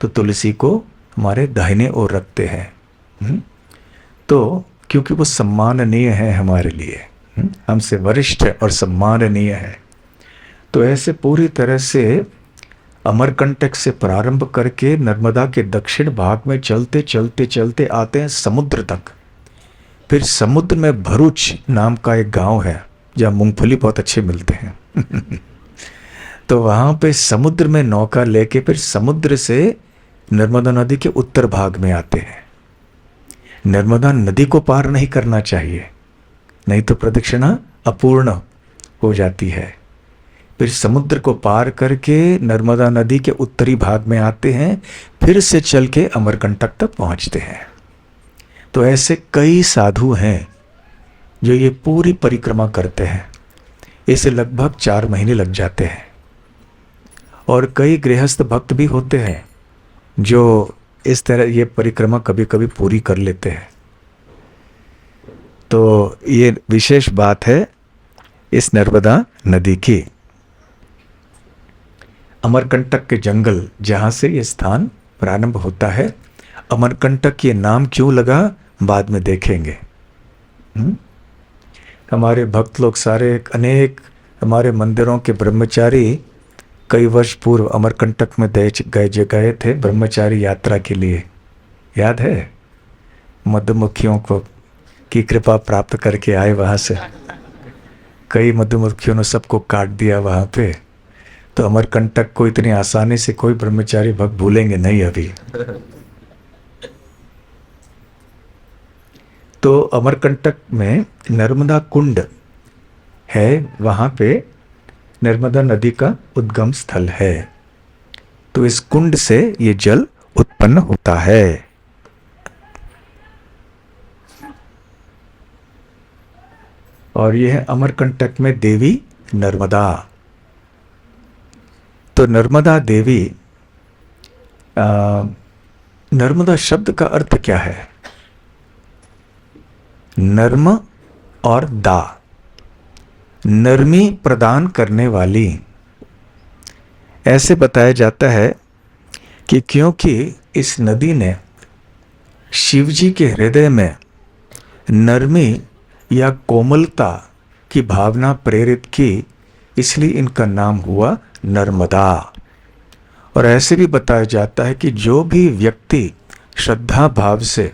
तो तुलसी को हमारे दाहिने ओर रखते हैं। तो क्योंकि वो सम्माननीय है हमारे लिए, हमसे वरिष्ठ और सम्माननीय है। तो ऐसे पूरी तरह से अमरकंटक से प्रारंभ करके नर्मदा के दक्षिण भाग में चलते चलते चलते आते हैं समुद्र तक। फिर समुद्र में भरूच नाम का एक गांव है जहाँ मूंगफली बहुत अच्छे मिलते हैं। तो वहाँ पे समुद्र में नौका लेके फिर समुद्र से नर्मदा नदी के उत्तर भाग में आते हैं। नर्मदा नदी को पार नहीं करना चाहिए, नहीं तो प्रदक्षिणा अपूर्ण हो जाती है। फिर समुद्र को पार करके नर्मदा नदी के उत्तरी भाग में आते हैं, फिर से चल के अमरकंटक तक पहुंचते हैं। तो ऐसे कई साधु हैं जो ये पूरी परिक्रमा करते हैं। इसे लगभग 4 महीने लग जाते हैं। और कई गृहस्थ भक्त भी होते हैं जो इस तरह ये परिक्रमा कभी कभी पूरी कर लेते हैं। तो ये विशेष बात है इस नर्मदा नदी की। अमरकंटक के जंगल जहाँ से ये स्थान प्रारंभ होता है, अमरकंटक ये नाम क्यों लगा बाद में देखेंगे। हमारे भक्त लोग सारे, अनेक हमारे मंदिरों के ब्रह्मचारी कई वर्ष पूर्व अमरकंटक में गए थे ब्रह्मचारी यात्रा के लिए। याद है, मधुमक्खियों को की कृपा प्राप्त करके आए वहाँ से। कई मधुमक्खियों ने सबको काट दिया वहाँ पे। तो अमरकंटक को इतनी आसानी से कोई ब्रह्मचारी भक्त भूलेंगे नहीं अभी। तो अमरकंटक में नर्मदा कुंड है, वहाँ पे नर्मदा नदी का उद्गम स्थल है। तो इस कुंड से ये जल उत्पन्न होता है। और यह है अमरकंटक में देवी नर्मदा। तो नर्मदा देवी, नर्मदा शब्द का अर्थ क्या है? नर्म और दा, नरमी प्रदान करने वाली। ऐसे बताया जाता है कि क्योंकि इस नदी ने शिवजी के हृदय में नरमी या कोमलता की भावना प्रेरित की, इसलिए इनका नाम हुआ नर्मदा। और ऐसे भी बताया जाता है कि जो भी व्यक्ति श्रद्धा भाव से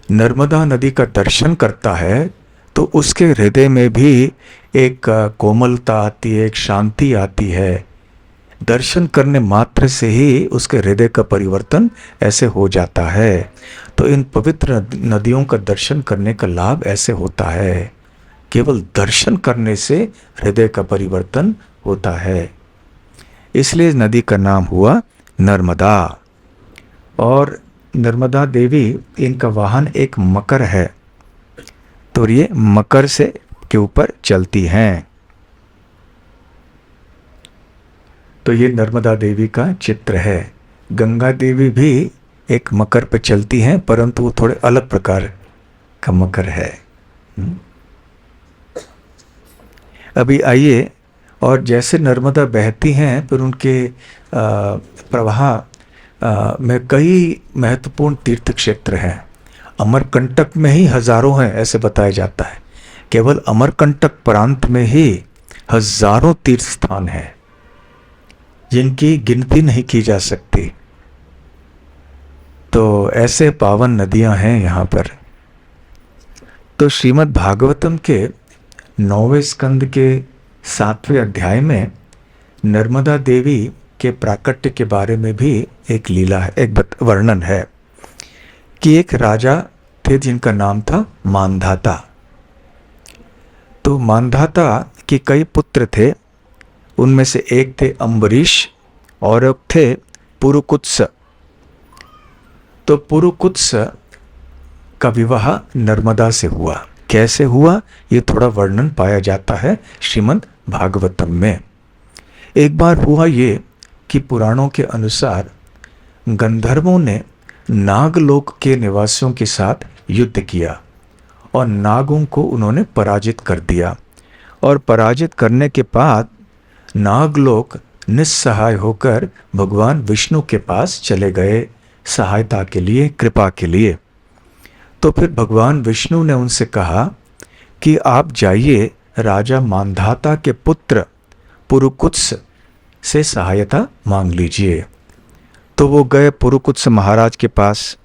नर्मदा नदी का दर्शन करता है तो उसके हृदय में भी एक कोमलता आती है, एक शांति आती है। दर्शन करने मात्र से ही उसके हृदय का परिवर्तन ऐसे हो जाता है। तो इन पवित्र नदियों का दर्शन करने का लाभ ऐसे होता है। केवल दर्शन करने से हृदय का परिवर्तन होता है। इसलिए नदी का नाम हुआ नर्मदा। और नर्मदा देवी, इनका वाहन एक मकर है। तो ये मकर से के ऊपर चलती हैं। तो ये नर्मदा देवी का चित्र है। गंगा देवी भी एक मकर पर चलती हैं, परंतु वो थोड़े अलग प्रकार का मकर है। अभी आइए, और जैसे नर्मदा बहती हैं फिर उनके प्रवाह में कई महत्वपूर्ण तीर्थ क्षेत्र हैं। अमरकंटक में ही हजारों हैं ऐसे बताया जाता है। केवल अमरकंटक प्रांत में ही हजारों तीर्थ स्थान हैं जिनकी गिनती नहीं की जा सकती। तो ऐसे पावन नदियां हैं यहाँ पर। तो श्रीमद् भागवतम के 9वें स्कंद के 7वें अध्याय में नर्मदा देवी के प्राकट्य के बारे में भी एक लीला है, एक वर्णन है कि एक राजा थे जिनका नाम था मानधाता। तो मानधाता के कई पुत्र थे। उनमें से एक थे अम्बरीश और एक थे पुरुकुत्स। तो पुरुकुत्स का विवाह नर्मदा से हुआ। कैसे हुआ ये थोड़ा वर्णन पाया जाता है श्रीमद् भागवतम में। एक बार हुआ ये कि पुराणों के अनुसार गंधर्वों ने नागलोक के निवासियों के साथ युद्ध किया और नागों को उन्होंने पराजित कर दिया। और पराजित करने के बाद नागलोक निस्सहाय होकर भगवान विष्णु के पास चले गए सहायता के लिए, कृपा के लिए। तो फिर भगवान विष्णु ने उनसे कहा कि आप जाइए राजा मानधाता के पुत्र पुरुकुत्स से सहायता मांग लीजिए। तो वो गए पुरुकुत्स महाराज के पास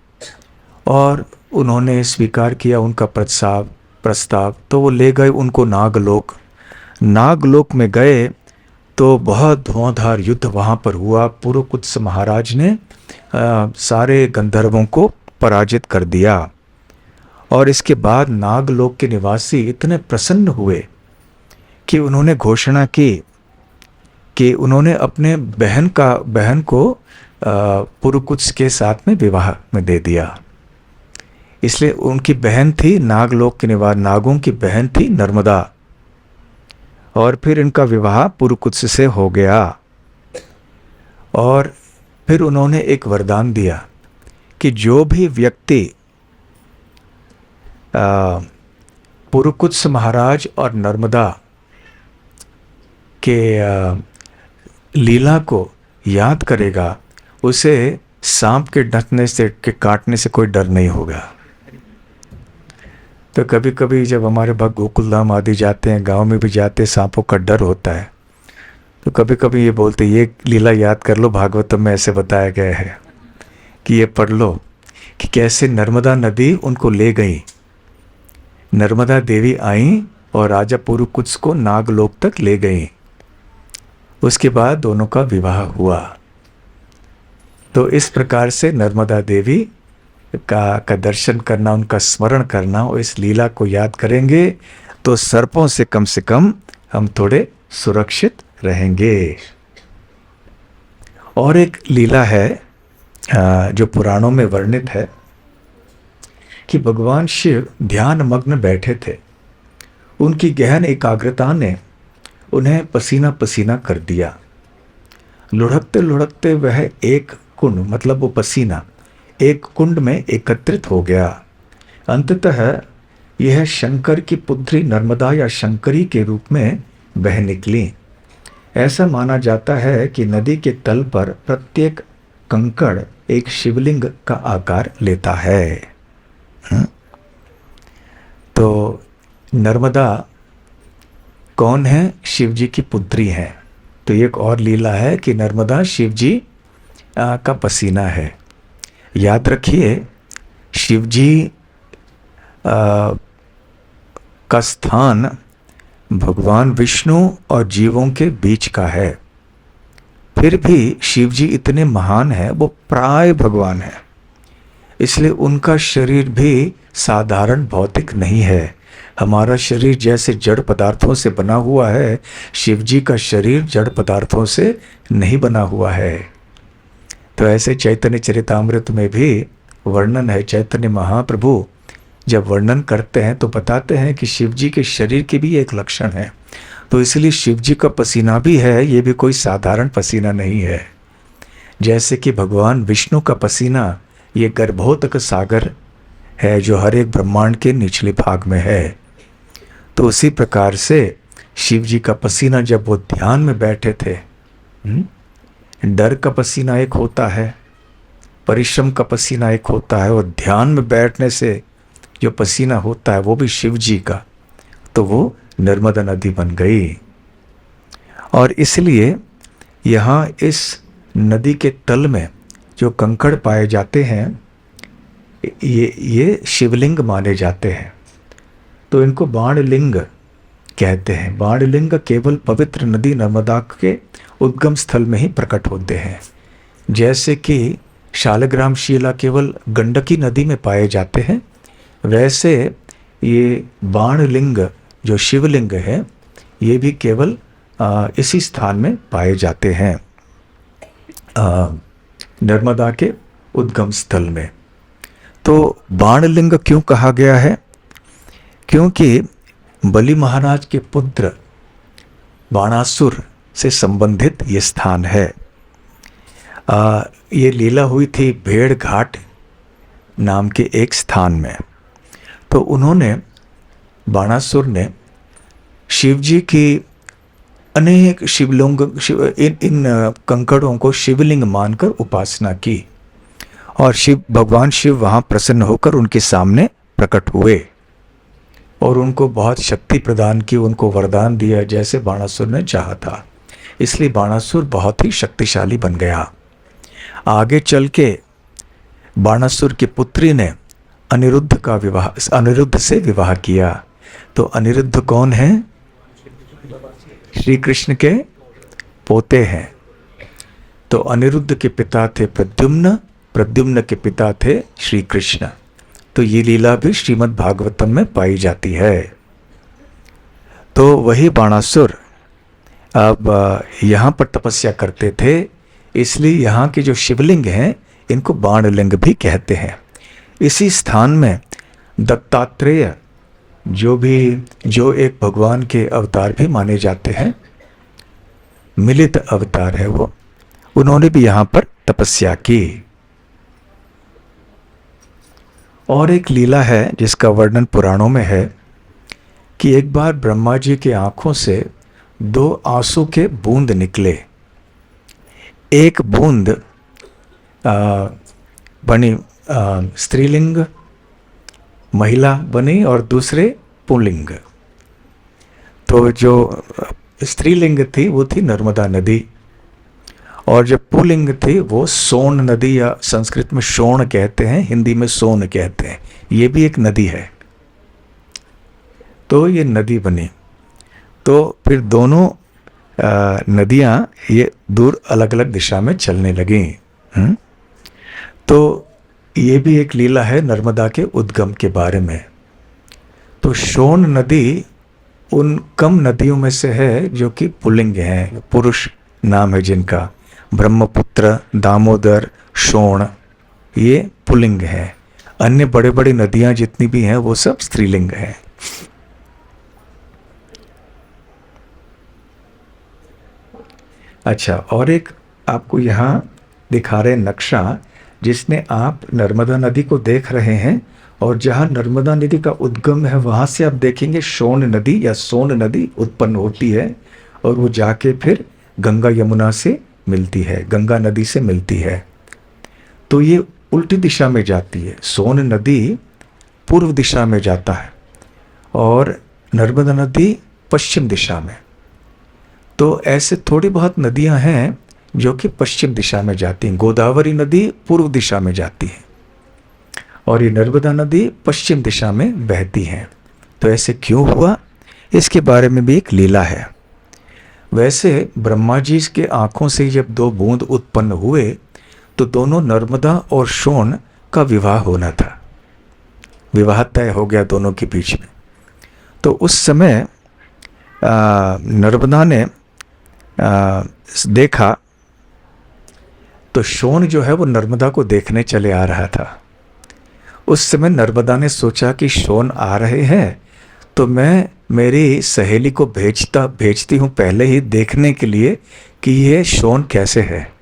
और उन्होंने स्वीकार किया उनका प्रस्ताव। तो वो ले गए उनको नागलोक। नागलोक में गए तो बहुत धुआंधार युद्ध वहाँ पर हुआ। पुरुकुत्स महाराज ने सारे गंधर्वों को पराजित कर दिया। और इसके बाद नागलोक के निवासी इतने प्रसन्न हुए कि उन्होंने घोषणा की कि उन्होंने अपने बहन को पुरुकुत्स के साथ में विवाह में दे दिया। इसलिए उनकी बहन थी नागलोक के निवास, नागों की बहन थी नर्मदा, और फिर इनका विवाह पुरुकुत्स से हो गया। और फिर उन्होंने एक वरदान दिया कि जो भी व्यक्ति पुरुकुत्स महाराज और नर्मदा के लीला को याद करेगा, उसे सांप के डसने से, के काटने से कोई डर नहीं होगा। तो कभी कभी जब हमारे भक्त गोकुल धाम आदि जाते हैं, गांव में भी जाते हैं, सांपों का डर होता है, तो कभी कभी ये बोलते, ये लीला याद कर लो, भागवतम में ऐसे बताया गया है कि ये पढ़ लो कि कैसे नर्मदा नदी उनको ले गई। नर्मदा देवी आई और राजा पुरुकुत्स को नागलोक तक ले गई। उसके बाद दोनों का विवाह हुआ। तो इस प्रकार से नर्मदा देवी का दर्शन करना, उनका स्मरण करना और इस लीला को याद करेंगे तो सर्पों से कम हम थोड़े सुरक्षित रहेंगे। और एक लीला है जो पुराणों में वर्णित है कि भगवान शिव ध्यान मग्न बैठे थे। उनकी गहन एकाग्रता ने उन्हें पसीना पसीना कर दिया। लुढ़कते लुढ़कते वह एक कुंड, मतलब वो पसीना एक कुंड में एकत्रित हो गया। अंततः यह शंकर की पुत्री नर्मदा या शंकरी के रूप में बह निकली। ऐसा माना जाता है कि नदी के तल पर प्रत्येक कंकड़ एक शिवलिंग का आकार लेता है। तो नर्मदा कौन है? शिव जी की पुत्री है। तो एक और लीला है कि नर्मदा शिव जी का पसीना है। याद रखिए, शिव जी का स्थान भगवान विष्णु और जीवों के बीच का है। फिर भी शिव जी इतने महान हैं, वो प्राय भगवान है, इसलिए उनका शरीर भी साधारण भौतिक नहीं है। हमारा शरीर जैसे जड़ पदार्थों से बना हुआ है, शिव जी का शरीर जड़ पदार्थों से नहीं बना हुआ है। तो ऐसे चैतन्य चरितामृत में भी वर्णन है। चैतन्य महाप्रभु जब वर्णन करते हैं तो बताते हैं कि शिव जी के शरीर की भी एक लक्षण है। तो इसलिए शिव जी का पसीना भी है, ये भी कोई साधारण पसीना नहीं है। जैसे कि भगवान विष्णु का पसीना ये गर्भोदक सागर है जो हर एक ब्रह्मांड के निचले भाग में है। तो उसी प्रकार से शिव जी का पसीना जब वो ध्यान में बैठे थे, डर का पसीना एक होता है, परिश्रम का पसीना एक होता है, और ध्यान में बैठने से जो पसीना होता है वो भी शिव जी का, तो वो नर्मदा नदी बन गई। और इसलिए यहाँ इस नदी के तल में जो कंकड़ पाए जाते हैं ये शिवलिंग माने जाते हैं। तो इनको बाणलिंग कहते हैं। बाणलिंग केवल पवित्र नदी नर्मदा के उद्गम स्थल में ही प्रकट होते हैं। जैसे कि शालग्राम शिला केवल गंडकी नदी में पाए जाते हैं, वैसे ये बाणलिंग जो शिवलिंग है ये भी केवल इसी स्थान में पाए जाते हैं, नर्मदा के उद्गम स्थल में। तो बाणलिंग क्यों कहा गया है? क्योंकि बलि महाराज के पुत्र बाणासुर से संबंधित ये स्थान है। ये लीला हुई थी भेड़ घाट नाम के एक स्थान में। तो उन्होंने, बाणासुर ने शिव जी की अनेक इन कंकड़ों को शिवलिंग मानकर उपासना की, और भगवान शिव वहाँ प्रसन्न होकर उनके सामने प्रकट हुए और उनको बहुत शक्ति प्रदान की, उनको वरदान दिया जैसे बाणासुर ने चाहा था। इसलिए बाणासुर बहुत ही शक्तिशाली बन गया। आगे चल के बाणासुर की पुत्री ने अनिरुद्ध से विवाह किया। तो अनिरुद्ध कौन है? श्री कृष्ण के पोते हैं। तो अनिरुद्ध के पिता थे प्रद्युम्न, प्रद्युम्न के पिता थे श्री कृष्ण। तो ये लीला भी श्रीमद् भागवतम में पाई जाती है। तो वही बाणासुर अब यहाँ पर तपस्या करते थे, इसलिए यहाँ के जो शिवलिंग हैं इनको बाणलिंग भी कहते हैं। इसी स्थान में दत्तात्रेय जो एक भगवान के अवतार भी माने जाते हैं, मिलित अवतार है वो, उन्होंने भी यहाँ पर तपस्या की। और एक लीला है जिसका वर्णन पुराणों में है कि एक बार ब्रह्मा जी की आंखों से 2 आंसू के बूंद निकले। एक बूंद बनी स्त्रीलिंग महिला बनी और दूसरे पुल्लिंग। तो जो स्त्रीलिंग थी वो थी नर्मदा नदी, और जो पुल्लिंग थी वो सोन नदी, या संस्कृत में शोण कहते हैं, हिंदी में सोन कहते हैं। ये भी एक नदी है। तो ये नदी बनी। तो फिर दोनों नदियाँ ये दूर अलग अलग दिशा में चलने लगी। तो ये भी एक लीला है नर्मदा के उद्गम के बारे में। तो शोण नदी उन कम नदियों में से है जो कि पुल्लिंग हैं, पुरुष नाम है जिनका। ब्रह्मपुत्र, दामोदर, शोण ये पुल्लिंग हैं। अन्य बड़े बड़े नदियां जितनी भी हैं वो सब स्त्रीलिंग हैं। अच्छा, और एक आपको यहाँ दिखा रहे नक्शा जिसमें आप नर्मदा नदी को देख रहे हैं, और जहाँ नर्मदा नदी का उद्गम है वहाँ से आप देखेंगे शोण नदी या सोन नदी उत्पन्न होती है, और वो जाके फिर गंगा यमुना से मिलती है, गंगा नदी से मिलती है। तो ये उल्टी दिशा में जाती है। सोन नदी पूर्व दिशा में जाता है और नर्मदा नदी पश्चिम दिशा में। तो ऐसे थोड़ी बहुत नदियां हैं जो कि पश्चिम दिशा में जाती हैं। गोदावरी नदी पूर्व दिशा में जाती है और ये नर्मदा नदी पश्चिम दिशा में बहती है। तो ऐसे क्यों हुआ, इसके बारे में भी एक लीला है। वैसे ब्रह्मा जी के आंखों से जब 2 बूंद उत्पन्न हुए तो दोनों नर्मदा और शोण का विवाह होना था। विवाह तय हो गया दोनों के बीच में। तो उस समय नर्मदा ने देखा तो शोण जो है वो नर्मदा को देखने चले आ रहा था। उस समय नर्मदा ने सोचा कि शोण आ रहे हैं तो मैं मेरी सहेली को भेजती हूँ पहले ही देखने के लिए कि ये शोण कैसे है,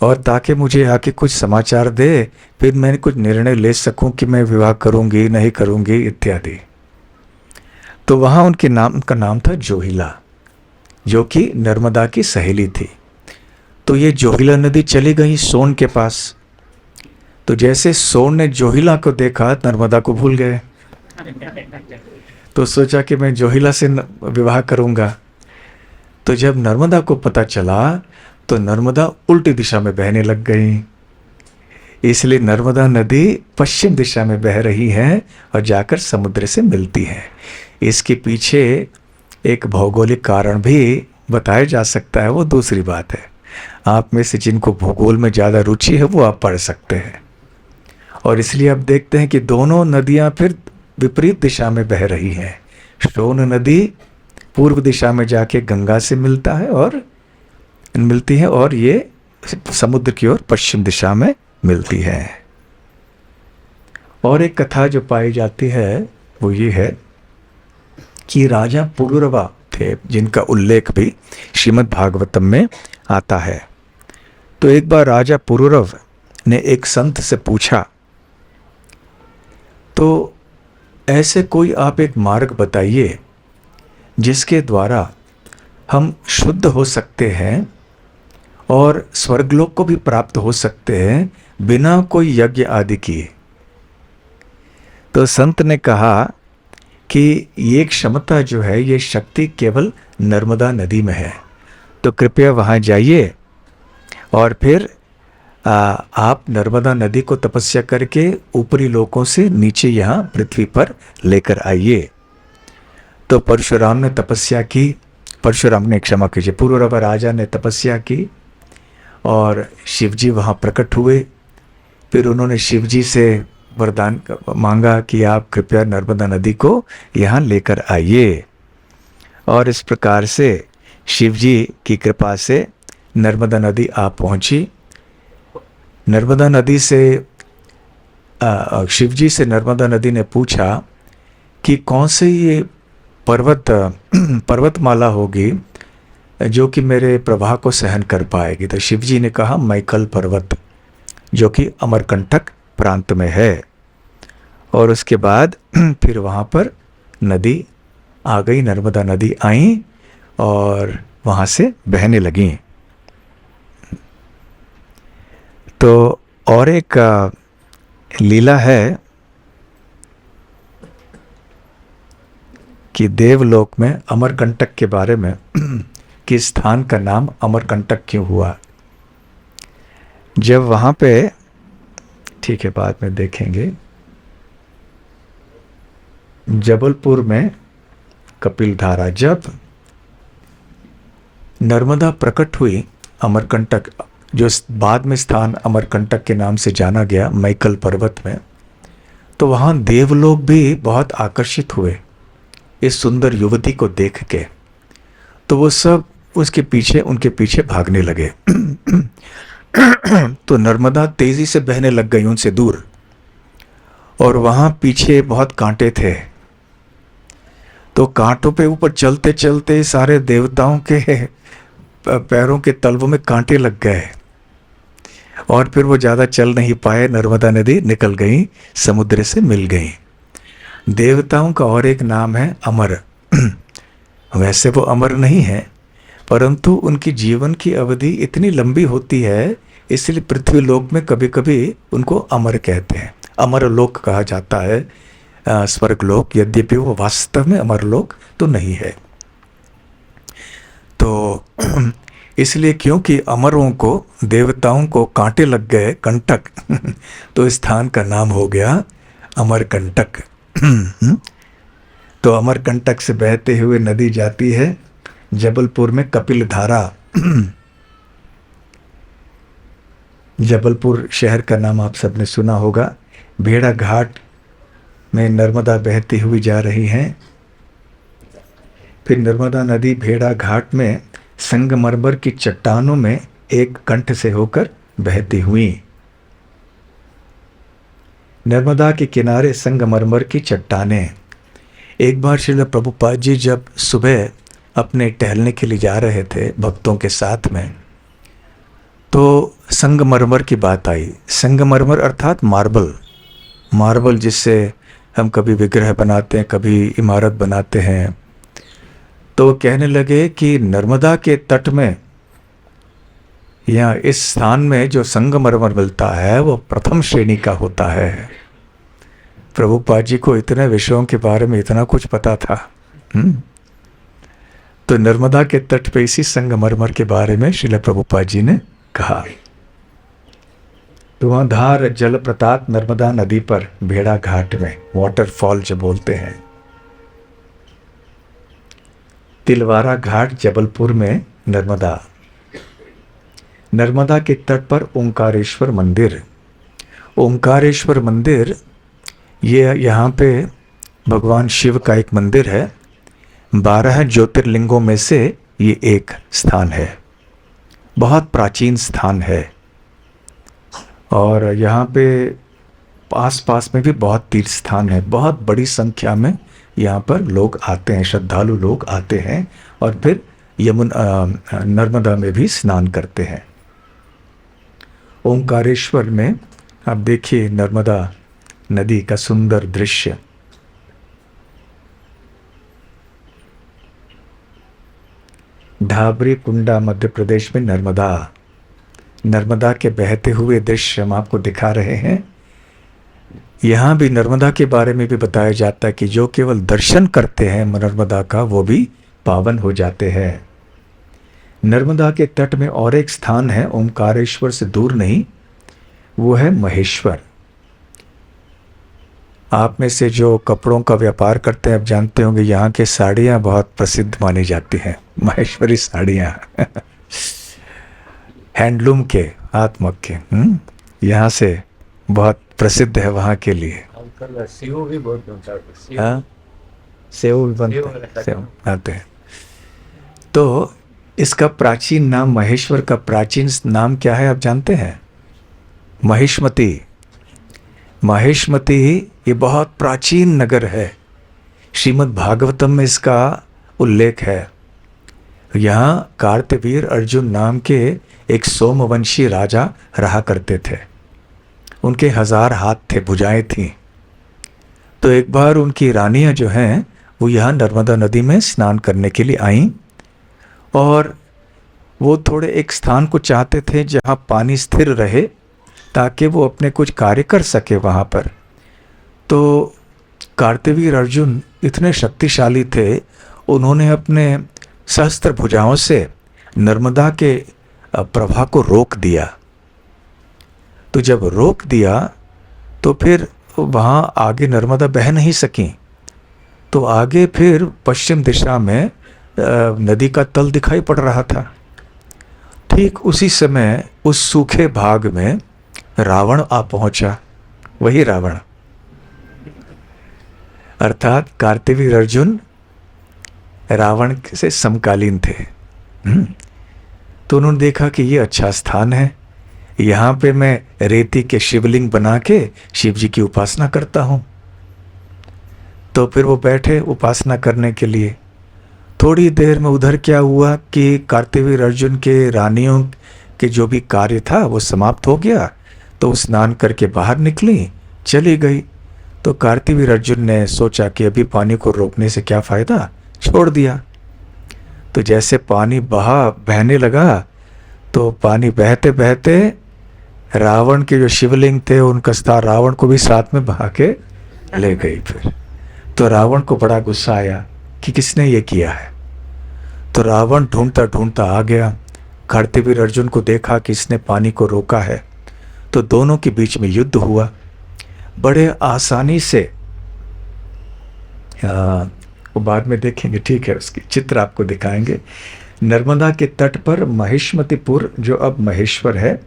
और ताकि मुझे आके कुछ समाचार दे, फिर मैं कुछ निर्णय ले सकूं कि मैं विवाह करूंगी नहीं करूंगी इत्यादि। तो वहाँ उनका नाम था जोहिला, जो कि नर्मदा की सहेली थी। तो ये जोहिला नदी चली गई सोन के पास। तो जैसे सोन ने जोहिला को देखा नर्मदा को भूल गए, तो सोचा कि मैं जोहिला से विवाह करूंगा। तो जब नर्मदा को पता चला तो नर्मदा उल्टी दिशा में बहने लग गई। इसलिए नर्मदा नदी पश्चिम दिशा में बह रही है और जाकर समुद्र से मिलती है। इसके पीछे एक भौगोलिक कारण भी बताया जा सकता है, वो दूसरी बात है। आप में से जिनको भूगोल में ज़्यादा रुचि है वो आप पढ़ सकते हैं। और इसलिए आप देखते हैं कि दोनों नदियां फिर विपरीत दिशा में बह रही हैं। शोण नदी पूर्व दिशा में जाके गंगा से मिलती है और ये समुद्र की ओर पश्चिम दिशा में मिलती है। और एक कथा जो पाई जाती है वो ये है कि राजा पुरुरवा थे, जिनका उल्लेख भी श्रीमद् भागवतम में आता है। तो एक बार राजा पुरुरव ने एक संत से पूछा, तो ऐसे कोई आप एक मार्ग बताइए जिसके द्वारा हम शुद्ध हो सकते हैं और स्वर्गलोक को भी प्राप्त हो सकते हैं बिना कोई यज्ञ आदि किए। तो संत ने कहा कि ये क्षमता जो है, ये शक्ति केवल नर्मदा नदी में है। तो कृपया वहाँ जाइए और फिर आप नर्मदा नदी को तपस्या करके ऊपरी लोकों से नीचे यहाँ पृथ्वी पर लेकर आइए। तो परशुराम ने तपस्या की, क्षमा कीजिए, पुरुरवा राजा ने तपस्या की और शिवजी वहाँ प्रकट हुए। फिर उन्होंने शिवजी से वरदान मांगा कि आप कृपया नर्मदा नदी को यहाँ लेकर आइए। और इस प्रकार से शिव जी की कृपा से नर्मदा नदी आ पहुंची। नर्मदा नदी से शिव जी से नर्मदा नदी ने पूछा कि कौन से ये पर्वतमाला होगी जो कि मेरे प्रवाह को सहन कर पाएगी। तो शिव जी ने कहा मैकल पर्वत, जो कि अमरकंटक प्रांत में है। और उसके बाद फिर वहाँ पर नदी आ गई, नर्मदा नदी आई और वहाँ से बहने लगी। तो और एक लीला है कि देवलोक में अमरकंटक के बारे में कि स्थान का नाम अमरकंटक क्यों हुआ। जब वहाँ पे, ठीक है बाद में देखेंगे, जबलपुर में कपिलधारा, जब नर्मदा प्रकट हुई, अमरकंटक जो बाद में स्थान अमरकंटक के नाम से जाना गया मैकल पर्वत में, तो वहाँ देवलोक भी बहुत आकर्षित हुए इस सुंदर युवती को देख के। तो वो सब उसके पीछे, उनके पीछे भागने लगे। तो नर्मदा तेजी से बहने लग गई उनसे दूर, और वहाँ पीछे बहुत कांटे थे। तो कांटों पे ऊपर चलते चलते सारे देवताओं के पैरों के तलवों में कांटे लग गए, और फिर वो ज़्यादा चल नहीं पाए। नर्मदा नदी निकल गई, समुद्र से मिल गई। देवताओं का और एक नाम है अमर। वैसे वो अमर नहीं है, परंतु उनकी जीवन की अवधि इतनी लंबी होती है, इसलिए पृथ्वी लोक में कभी कभी उनको अमर कहते हैं। अमर लोक कहा जाता है स्वर्ग लोक, यद्यपि वो वास्तव में अमर लोक तो नहीं है। तो इसलिए क्योंकि अमरों को, देवताओं को कांटे लग गए, कंटक, तो स्थान का नाम हो गया अमरकंटक। तो अमरकंटक से बहते हुए नदी जाती है जबलपुर में कपिलधारा। जबलपुर शहर का नाम आप सबने सुना होगा। भेड़ा घाट में नर्मदा बहती हुई जा रही हैं। फिर नर्मदा नदी भेड़ा घाट में संगमरमर की चट्टानों में एक कंठ से होकर बहती हुई। नर्मदा के किनारे संगमरमर की चट्टानें। एक बार श्रील प्रभुपाद जी जब सुबह अपने टहलने के लिए जा रहे थे भक्तों के साथ में, तो संगमरमर की बात आई। संगमरमर अर्थात मार्बल, मार्बल जिससे हम कभी विग्रह बनाते हैं, कभी इमारत बनाते हैं। तो कहने लगे कि नर्मदा के तट में या इस स्थान में जो संगमरमर मिलता है वो प्रथम श्रेणी का होता है। प्रभुपाद जी को इतने विषयों के बारे में इतना कुछ पता था। तो नर्मदा के तट पे इसी संगमरमर के बारे में श्रील प्रभुपाद जी ने कहा। धुआंधार जलप्रपात नर्मदा नदी पर भेड़ा घाट में, वाटरफॉल जो बोलते हैं। तिलवारा घाट जबलपुर में नर्मदा। नर्मदा के तट पर ओंकारेश्वर मंदिर। ओंकारेश्वर मंदिर ये यहाँ पे भगवान शिव का एक मंदिर है। 12 ज्योतिर्लिंगों में से ये एक स्थान है। बहुत प्राचीन स्थान है, और यहाँ पे आस पास में भी बहुत तीर्थ स्थान है। बहुत बड़ी संख्या में यहाँ पर लोग आते हैं, श्रद्धालु लोग आते हैं, और फिर नर्मदा में भी स्नान करते हैं। ओंकारेश्वर में आप देखिए नर्मदा नदी का सुंदर दृश्य। ढाबरी कुंडा मध्य प्रदेश में नर्मदा। नर्मदा के बहते हुए दृश्य हम आपको दिखा रहे हैं। यहाँ भी नर्मदा के बारे में भी बताया जाता है कि जो केवल दर्शन करते हैं नर्मदा का, वो भी पावन हो जाते हैं। नर्मदा के तट में और एक स्थान है, ओंकारेश्वर से दूर नहीं, वो है महेश्वर। आप में से जो कपड़ों का व्यापार करते हैं, आप जानते होंगे यहाँ के साड़ियाँ बहुत प्रसिद्ध मानी जाती हैं, महेश्वरी साड़ियाँ। हैंडलूम के, हाथमक के, यहाँ से बहुत प्रसिद्ध है वहाँ के लिए। सेव भी बहुत बनता है। हाँ, सेव भी बनते हैं, सेव बनाते हैं। तो इसका प्राचीन नाम, महेश्वर का प्राचीन नाम क्या है आप जानते हैं? महिष्मति। महिष्मति ये बहुत प्राचीन नगर है। श्रीमद् भागवतम में इसका उल्लेख है। यहाँ कार्तवीर अर्जुन नाम के एक सोमवंशी राजा रहा करते थे। उनके 1000 हाथ थे, भुजाएं थीं। तो एक बार उनकी रानियां जो हैं वो यहाँ नर्मदा नदी में स्नान करने के लिए आईं और वो थोड़े एक स्थान को चाहते थे जहाँ पानी स्थिर रहे ताकि वो अपने कुछ कार्य कर सके वहाँ पर। तो कार्तवीर अर्जुन इतने शक्तिशाली थे, उन्होंने अपने सहस्त्र भुजाओं से नर्मदा के प्रवाह को रोक दिया। तो जब रोक दिया तो फिर वहाँ आगे नर्मदा बह नहीं सकी। तो आगे फिर पश्चिम दिशा में नदी का तल दिखाई पड़ रहा था। ठीक उसी समय उस सूखे भाग में रावण आ पहुंचा। वही रावण, अर्थात कार्तवीर अर्जुन रावण से समकालीन थे। तो उन्होंने देखा कि ये अच्छा स्थान है, यहाँ पे मैं रेती के शिवलिंग बना के शिव जी की उपासना करता हूँ। तो फिर वो बैठे उपासना करने के लिए। थोड़ी देर में उधर क्या हुआ कि कार्तवीर अर्जुन के रानियों के जो भी कार्य था वो समाप्त हो गया। तो स्नान करके बाहर निकली, चली गई। तो कार्तवीर अर्जुन ने सोचा कि अभी पानी को रोकने से क्या फ़ायदा, छोड़ दिया। तो जैसे पानी बहने लगा तो पानी बहते बहते रावण के जो शिवलिंग थे उनका स्थान रावण को भी साथ में बहा के ले गई। फिर तो रावण को बड़ा गुस्सा आया कि किसने ये किया है। तो रावण ढूंढता ढूंढता आ गया, कार्तवीर अर्जुन को देखा कि इसने पानी को रोका है। तो दोनों के बीच में युद्ध हुआ। बड़े आसानी से वो बाद में देखेंगे, ठीक है, उसकी चित्र आपको दिखाएंगे। नर्मदा के तट पर महिष्मतिपुर, जो अब महेश्वर है,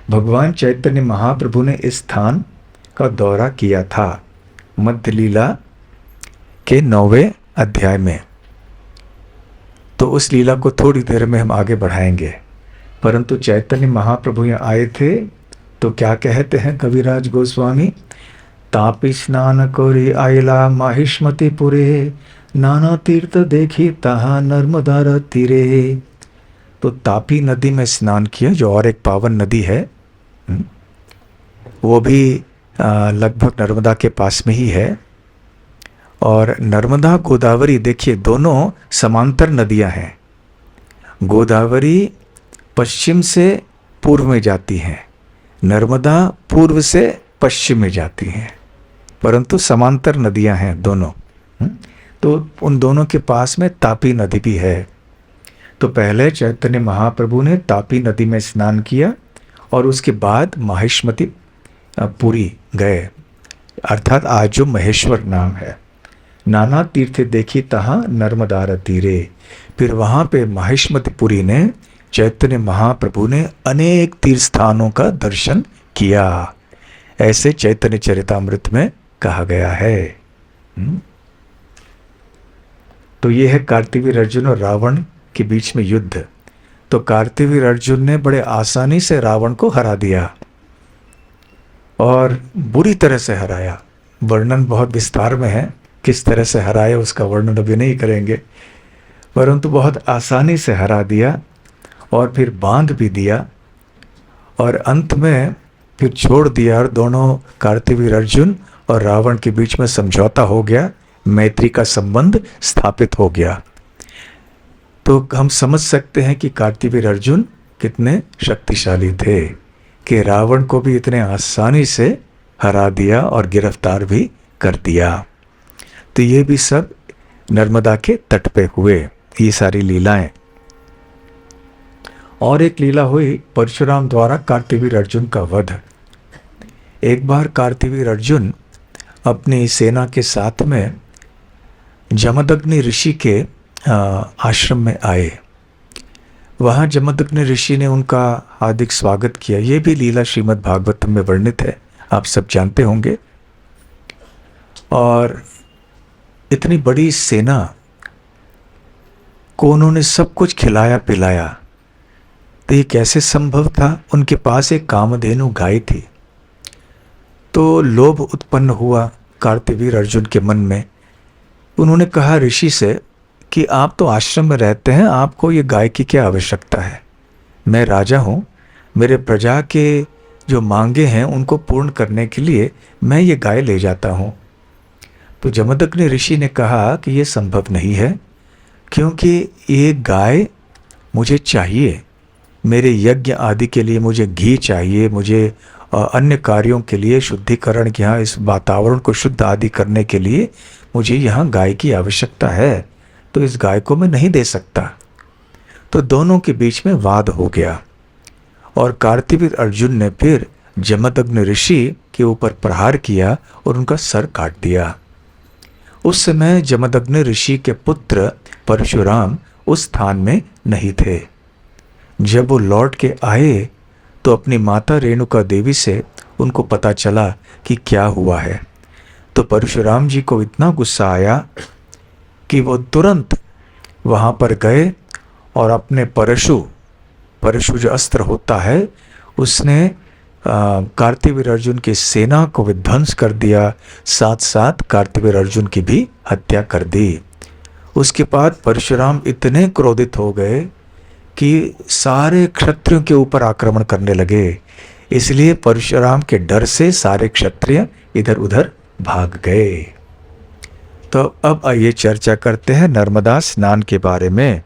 भगवान चैतन्य महाप्रभु ने इस स्थान का दौरा किया था मध्य लीला के 9वें अध्याय में। तो उस लीला को थोड़ी देर में हम आगे बढ़ाएंगे। परंतु चैतन्य महाप्रभु यहाँ आए थे तो क्या कहते हैं कविराज गोस्वामी, तापी स्नान कोरी आयला महिष्मतिपुरे, नाना तीर्थ देखी तहा नर्मदा तीरे। तो तापी नदी में स्नान किया, जो और एक पावन नदी है, वो भी लगभग नर्मदा के पास में ही है। और नर्मदा गोदावरी, देखिए दोनों समांतर नदियां हैं। गोदावरी पश्चिम से पूर्व में जाती हैं, नर्मदा पूर्व से पश्चिम में जाती हैं, परंतु समांतर नदियां हैं दोनों। तो उन दोनों के पास में तापी नदी भी है। तो पहले चैतन्य महाप्रभु ने तापी नदी में स्नान किया और उसके बाद महिष्मति पुरी गए, अर्थात आज जो महेश्वर नाम है। नाना तीर्थ देखी तहाँ नर्मदा तीरे। फिर वहाँ पे महिष्मतिपुरी ने चैतन्य महाप्रभु ने अनेक तीर्थ स्थानों का दर्शन किया, ऐसे चैतन्य चरितामृत में कहा गया है। तो ये है कार्तवीर अर्जुन और रावण के बीच में युद्ध। तो कार्तवीर अर्जुन ने बड़े आसानी से रावण को हरा दिया और बुरी तरह से हराया। वर्णन बहुत विस्तार में है, किस तरह से हराया उसका वर्णन अभी नहीं करेंगे, परंतु बहुत आसानी से हरा दिया और फिर बांध भी दिया और अंत में फिर छोड़ दिया। और दोनों कार्तवीर अर्जुन और रावण के बीच में समझौता हो गया, मैत्री का संबंध स्थापित हो गया। तो हम समझ सकते हैं कि कार्तवीर अर्जुन कितने शक्तिशाली थे कि रावण को भी इतने आसानी से हरा दिया और गिरफ्तार भी कर दिया। तो ये भी सब नर्मदा के तट पे हुए, ये सारी लीलाएं। और एक लीला हुई परशुराम द्वारा कार्तवीर अर्जुन का वध। एक बार कार्तवीर अर्जुन अपनी सेना के साथ में जमदग्नि ऋषि के आश्रम में आए। वहाँ जमदग्नि ऋषि ने उनका हार्दिक स्वागत किया। ये भी लीला श्रीमद् भागवतम में वर्णित है, आप सब जानते होंगे। और इतनी बड़ी सेना को उन्होंने सब कुछ खिलाया पिलाया। तो ये कैसे संभव था? उनके पास एक कामधेनु गाय थी। तो लोभ उत्पन्न हुआ कार्तवीर अर्जुन के मन में। उन्होंने कहा ऋषि से कि आप तो आश्रम में रहते हैं, आपको ये गाय की क्या आवश्यकता है? मैं राजा हूँ, मेरे प्रजा के जो मांगे हैं उनको पूर्ण करने के लिए मैं ये गाय ले जाता हूँ। तो जमदग्नि ऋषि ने कहा कि ये संभव नहीं है, क्योंकि ये गाय मुझे चाहिए, मेरे यज्ञ आदि के लिए मुझे घी चाहिए, मुझे अन्य कार्यों के लिए शुद्धिकरण, यहाँ इस वातावरण को शुद्ध आदि करने के लिए मुझे यहाँ गाय की आवश्यकता है, तो इस गाय को मैं नहीं दे सकता। तो दोनों के बीच में वाद हो गया और कार्तवीर अर्जुन ने फिर जमदग्नि ऋषि के ऊपर प्रहार किया और उनका सर काट दिया। उस समय जमदग्नि ऋषि के पुत्र परशुराम उस स्थान में नहीं थे। जब वो लौट के आए तो अपनी माता रेणुका देवी से उनको पता चला कि क्या हुआ है। तो परशुराम जी को इतना गुस्सा आया कि वो तुरंत वहाँ पर गए और अपने परशु जो अस्त्र होता है उसने कार्तवीर अर्जुन की सेना को विध्वंस कर दिया, साथ साथ कार्तवीर अर्जुन की भी हत्या कर दी। उसके बाद परशुराम इतने क्रोधित हो गए कि सारे क्षत्रियों के ऊपर आक्रमण करने लगे। इसलिए परशुराम के डर से सारे क्षत्रिय इधर उधर भाग गए। तो अब आइए चर्चा करते हैं नर्मदा स्नान के बारे में।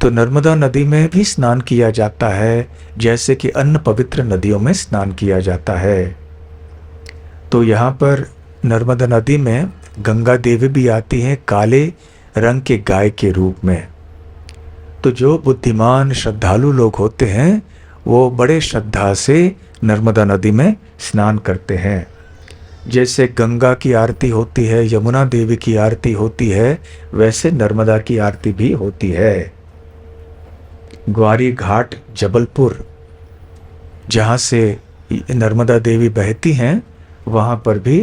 तो नर्मदा नदी में भी स्नान किया जाता है, जैसे कि अन्य पवित्र नदियों में स्नान किया जाता है। तो यहाँ पर नर्मदा नदी में गंगा देवी भी आती हैं काले रंग के गाय के रूप में। तो जो बुद्धिमान श्रद्धालु लोग होते हैं वो बड़े श्रद्धा से नर्मदा नदी में स्नान करते हैं। जैसे गंगा की आरती होती है, यमुना देवी की आरती होती है, वैसे नर्मदा की आरती भी होती है। ग्वारी घाट जबलपुर, जहाँ से नर्मदा देवी बहती हैं, वहाँ पर भी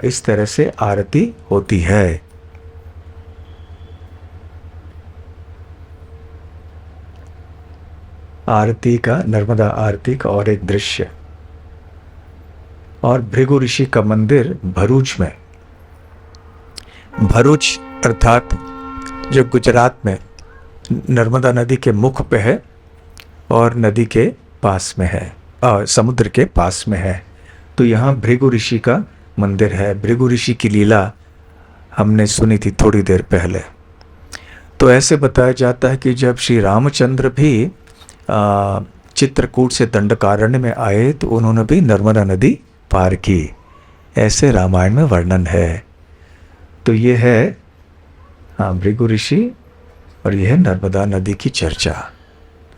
इस तरह से आरती होती है। आरती का, नर्मदा आरती का और एक दृश्य। और भृगु ऋषि का मंदिर भरूच में, भरूच अर्थात जो गुजरात में नर्मदा नदी के मुख पे है और नदी के पास में है, समुद्र के पास में है। तो यहाँ भृगु ऋषि का मंदिर है। भृगु ऋषि की लीला हमने सुनी थी थोड़ी देर पहले। तो ऐसे बताया जाता है कि जब श्री रामचंद्र भी चित्रकूट से दंडकारण्य में आए तो उन्होंने भी नर्मदा नदी पार की, ऐसे रामायण में वर्णन है। तो ये है भृगु ऋषि और यह है नर्मदा नदी की चर्चा।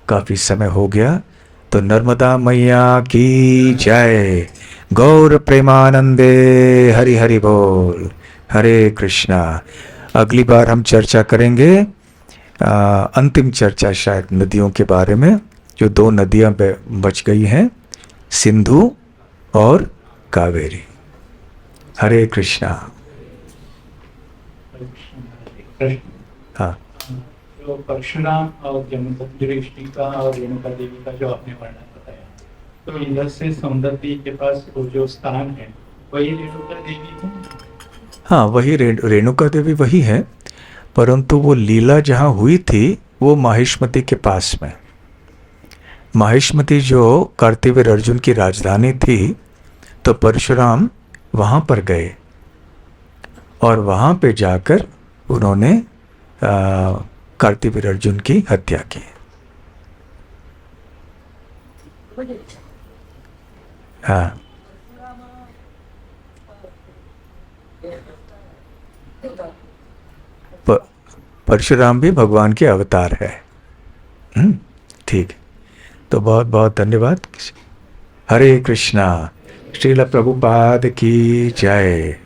काफ़ी समय हो गया, तो नर्मदा मैया की जय। गौर प्रेमानंदे हरि हरि बोल। हरे कृष्णा। अगली बार हम चर्चा करेंगे अंतिम चर्चा शायद नदियों के बारे में, जो दो नदियां बच गई हैं, सिंधु और कावेरी। हरे कृष्णा। हाँ, जो परशुराम और जमदग्नि ऋषि का और रेणुका देवी का जो आपने वर्णन बताया, तो इधर से सौंदर्य के पास वो जो स्थान है वही रेणुका देवी है। हाँ, वही रेणुका देवी वही है, परंतु वो लीला जहाँ हुई थी वो माहिष्मति के पास में। माहिष्मति जो कार्तवीर अर्जुन की राजधानी थी, तो परशुराम वहाँ पर गए और वहाँ पे जाकर उन्होंने कार्तवीर अर्जुन की हत्या की। हाँ, परशुराम भी भगवान के अवतार है। ठीक, तो बहुत बहुत धन्यवाद। हरे कृष्णा। श्रील प्रभुपाद की जय।